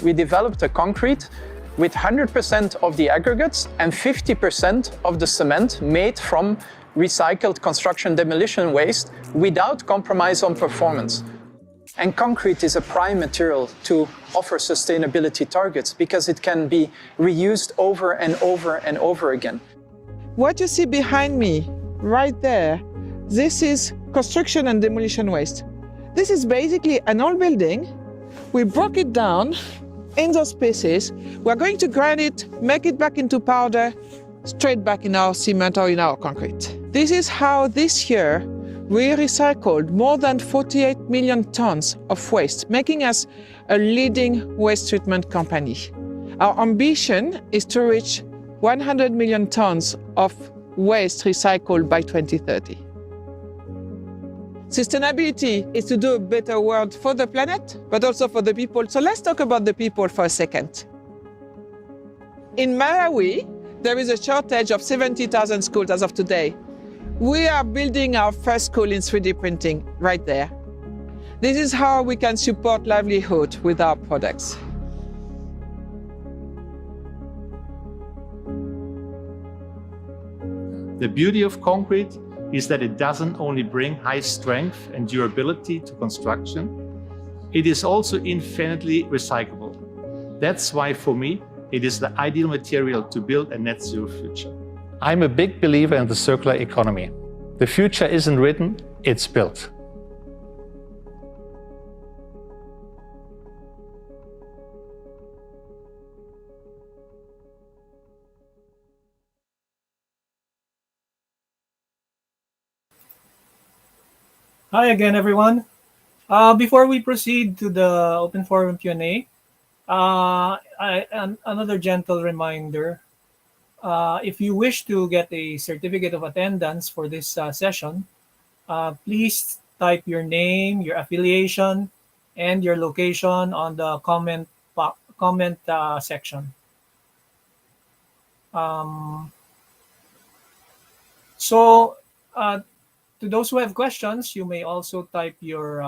We developed a concrete with 100% of the aggregates and 50% of the cement made from recycled construction demolition waste without compromise on performance. And concrete is a prime material to offer sustainability targets because it can be reused over and over and over again. What you see behind me, right there, this is construction and demolition waste. This is basically an old building. We broke it down in those pieces. We're going to grind it, make it back into powder, straight back in our cement or in our concrete. This is how this year we recycled more than 48 million tons of waste, making us a leading waste treatment company. Our ambition is to reach 100 million tons of waste recycled by 2030. Sustainability is to do a better world for the planet, but also for the people. So let's talk about the people for a second. In Malawi, there is a shortage of 70,000 schools as of today. We are building our first school in 3D printing right there. This is how we can support livelihood with our products. The beauty of concrete is that it doesn't only bring high strength and durability to construction, it is also infinitely recyclable. That's why, for me, it is the ideal material to build a net zero future. I'm a big believer in the circular economy. The future isn't written, it's built. Hi again, everyone. Before we proceed to the open forum Q&A, another gentle reminder. If you wish to get a certificate of attendance for this session, please type your name, your affiliation, and your location on the comment section. To those who have questions, you may also type your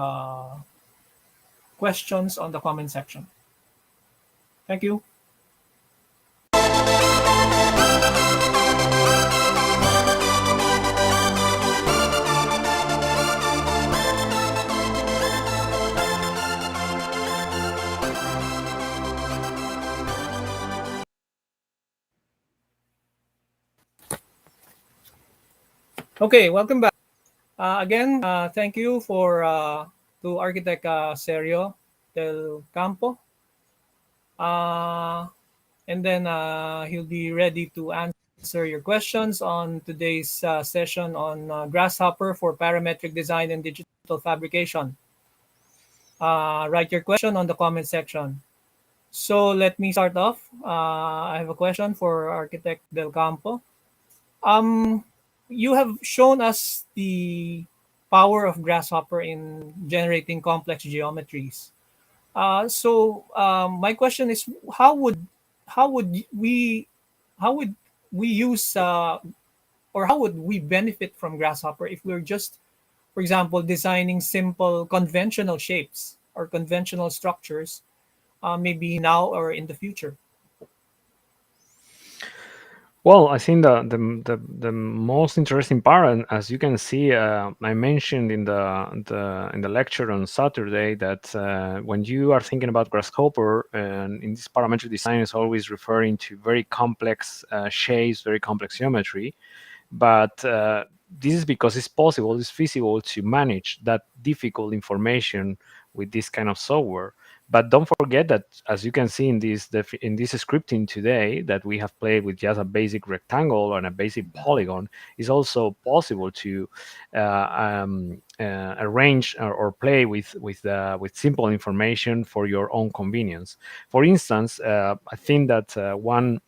questions on the comment section. Thank you. Okay, welcome back. Again, thank you to Architect Sergio del Campo. And then he'll be ready to answer your questions on today's session on Grasshopper for parametric design and digital fabrication. Write your question on the comment section. So let me start off. I have a question for Architect del Campo. You have shown us the power of Grasshopper in generating complex geometries. So my question is, how would we use or how would we benefit from Grasshopper if we're just, for example, designing simple conventional shapes or conventional structures, maybe now or in the future? Well, I think the most interesting part, and as you can see, I mentioned in the lecture on Saturday that when you are thinking about Grasshopper, and in this parametric design is always referring to very complex shapes, very complex geometry, but this is because it's possible, it's feasible to manage that difficult information with this kind of software. But don't forget that, as you can see in this scripting today, that we have played with just a basic rectangle and a basic polygon, is also possible to arrange or play with simple information for your own convenience. For instance, I think that one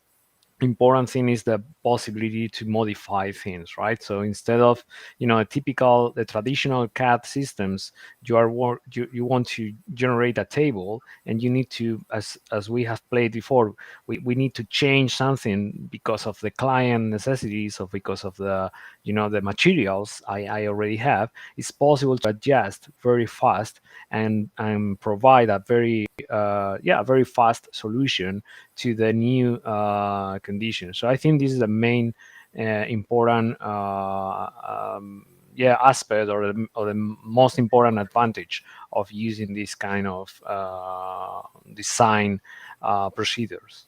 important thing is the possibility to modify things, right? So instead of the traditional CAD systems, you want to generate a table, and you need to, as we have played before, we need to change something because of the client necessities or because of the materials I already have. It's possible to adjust very fast and provide a very fast solution to the new conditions. So I think this is the main important aspect, or the most important advantage of using this kind of design procedures.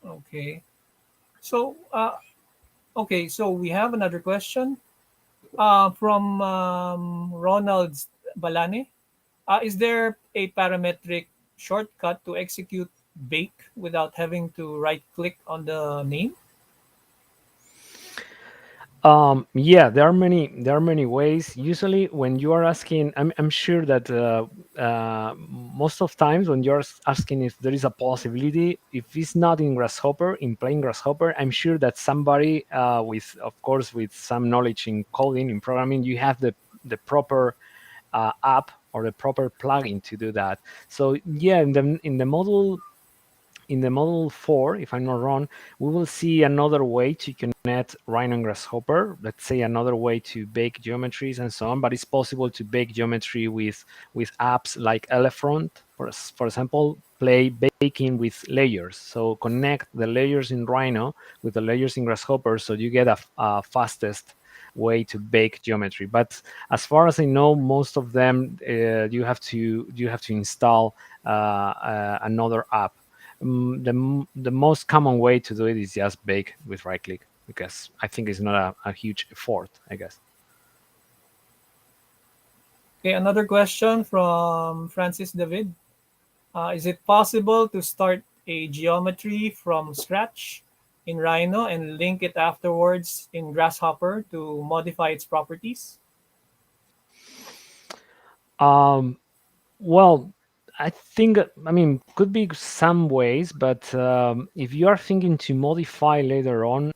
Okay. So, so we have another question from Ronald Balane. Is there a parametric shortcut to execute bake without having to right click on the name? There are many ways. Usually, when you are asking, I'm sure that most of times when you're asking if there is a possibility, if it's not in Grasshopper, in plain Grasshopper, I'm sure that somebody of course, with some knowledge in coding, in programming, you have the proper app or the proper plugin to do that. So yeah, in the model 4, if I'm not wrong, we will see another way to connect Rhino and Grasshopper. Let's say another way to bake geometries and so on. But it's possible to bake geometry with apps like Elephant, for example, play baking with layers. So connect the layers in Rhino with the layers in Grasshopper, so you get a fastest way to bake geometry. But as far as I know, most of them you have to install another app. The most common way to do it is just bake with right click, because I think it's not a huge effort, I guess. Okay, another question from Francis David. Is it possible to start a geometry from scratch in Rhino and link it afterwards in Grasshopper to modify its properties? Well, I think, could be some ways, but if you are thinking to modify later on,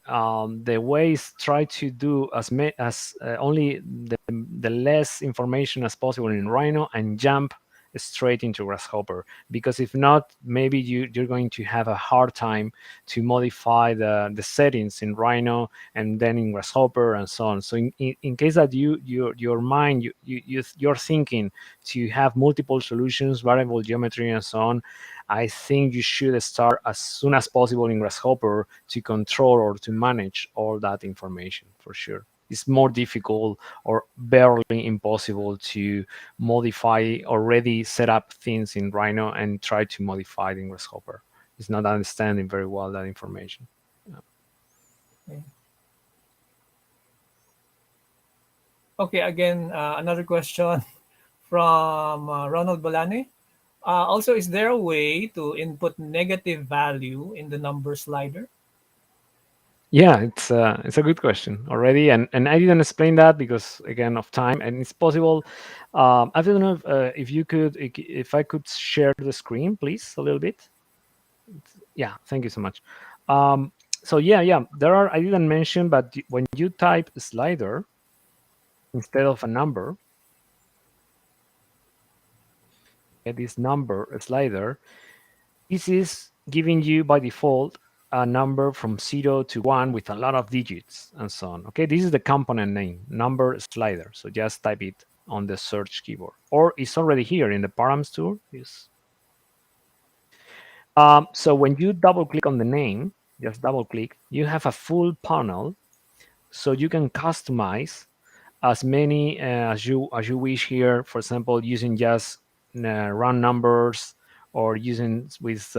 the ways try to do as only the less information as possible in Rhino and jump straight into Grasshopper, because if not, maybe you're going to have a hard time to modify the settings in Rhino and then in Grasshopper and so on. So in case that your mind you're thinking to have multiple solutions, variable geometry and so on, I think you should start as soon as possible in Grasshopper to control or to manage all that information, for sure. It's more difficult or barely impossible to modify already set up things in Rhino and try to modify it in Grasshopper. It's not understanding very well that information. Okay, again, another question from Ronald Balane. Also, is there a way to input negative value in the number slider? Yeah, it's a good question already, and I didn't explain that because, again, of time, and it's possible. I don't know if you could, if I could share the screen, please, a little bit. Yeah, thank you so much. So yeah, there are. I didn't mention, but when you type slider instead of a number, get this number slider. This is giving you by default a number from 0 to 1 with a lot of digits and so on. Okay, this is the component name, number slider. So just type it on the search keyboard, or it's already here in the params tool. So when you double click on the name, just double click, you have a full panel, so you can customize as many as you wish here. For example, using just round numbers, or using with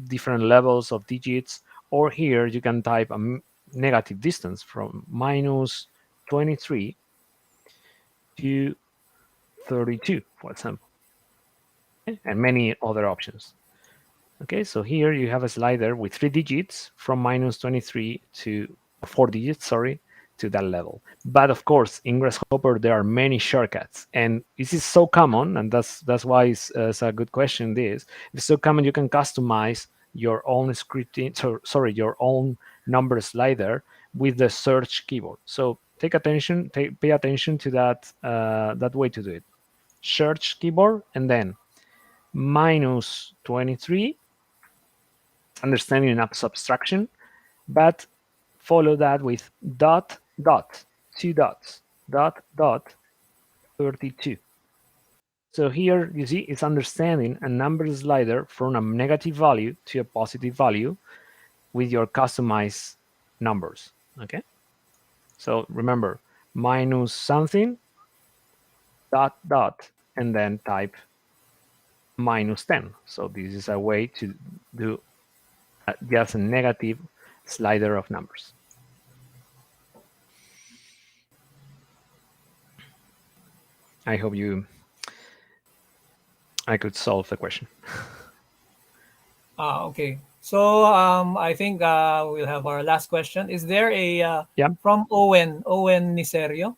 different levels of digits, or here you can type a negative distance from -23 to 32, for example. and many other options. Okay, so here you have a slider with 3 digits from -23 to 4 digits, sorry, to that level. But of course, in Grasshopper, there are many shortcuts, and this is so common, and that's why it's a good question. It's so common you can customize your own scripting, sorry, your own number slider with the search keyboard. So pay attention to that way to do it. Search keyboard and then -23, understanding enough subtraction, but follow that with dot dot, 2 dots, dot dot 32. So here you see it's understanding a number slider from a negative value to a positive value with your customized numbers. Okay, so remember, minus something, dot dot, and then type -10. So this is a way to do just a negative slider of numbers. I hope I could solve the question. Okay. So I think we'll have our last question. Is there a from Owen Niserio?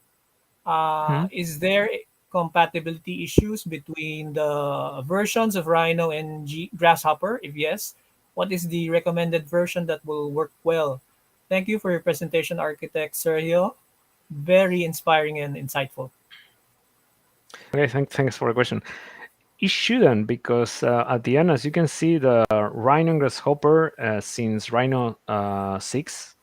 Is there compatibility issues between the versions of Rhino and Grasshopper? If yes, what is the recommended version that will work well? Thank you for your presentation, Architect Sergio. Very inspiring and insightful. Okay, thanks for the question. It shouldn't, because at the end, as you can see, the Rhino and Grasshopper, since Rhino 6,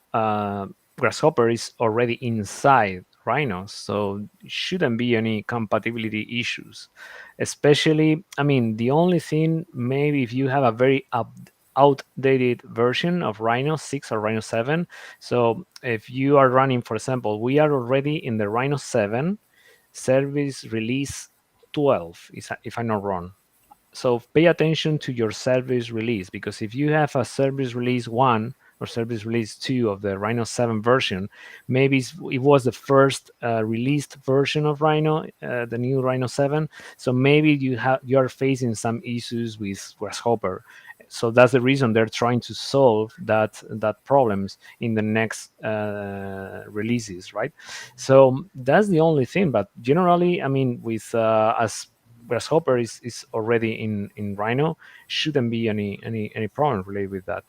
Grasshopper is already inside Rhino, so it shouldn't be any compatibility issues. Especially, I mean, the only thing, maybe if you have a very outdated version of Rhino 6 or Rhino 7. So if you are running, for example, we are already in the Rhino 7 service release 12, if I'm not wrong. So pay attention to your service release, because if you have a service release 1 or service release 2 of the Rhino 7 version, maybe it was the first released version of Rhino, the new Rhino 7. So maybe you are facing some issues with Grasshopper. So that's the reason they're trying to solve that problems in the next releases, right? So that's the only thing. But generally, I mean, with as Grasshopper is already in Rhino, shouldn't be any problem related with that.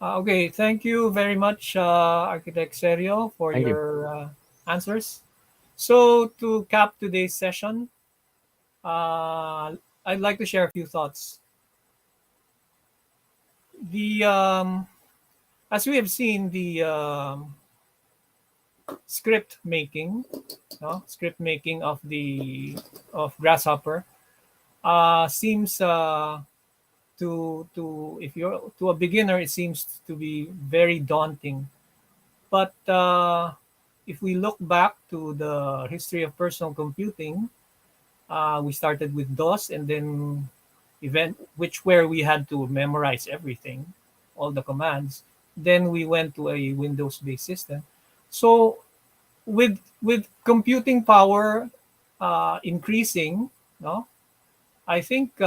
Okay, thank you very much, Architect Sergio, for Thank your answers. So to cap today's session, I'd like to share a few thoughts. As we have seen, the script making of Grasshopper seems if you're to a beginner, it seems to be very daunting. But if we look back to the history of personal computing, we started with DOS, and then where we had to memorize everything, all the commands. Then we went to a Windows-based system. So with computing power increasing, I think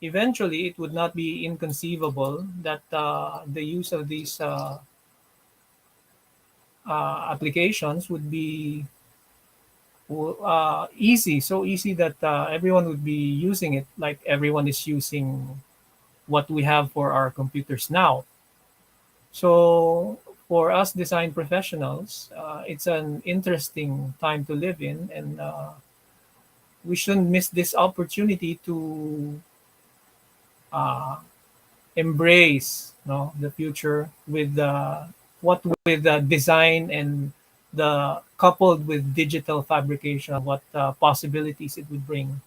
eventually it would not be inconceivable that the use of these applications would be easy, so easy that everyone would be using it, like everyone is using what we have for our computers now. So for us design professionals, it's an interesting time to live in, and we shouldn't miss this opportunity to embrace the future with design, and the coupled with digital fabrication, what possibilities it would bring.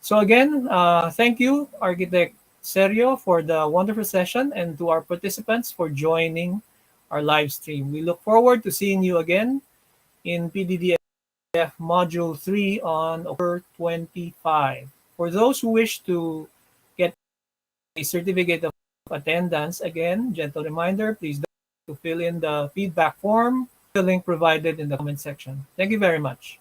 So again, thank you, Architect Sergio, for the wonderful session, and to our participants for joining our live stream. We look forward to seeing you again in PDDF Module 3 on October 25. For those who wish to get a certificate of attendance, again, gentle reminder, please don't fill in the feedback form, the link provided in the comment section. Thank you very much.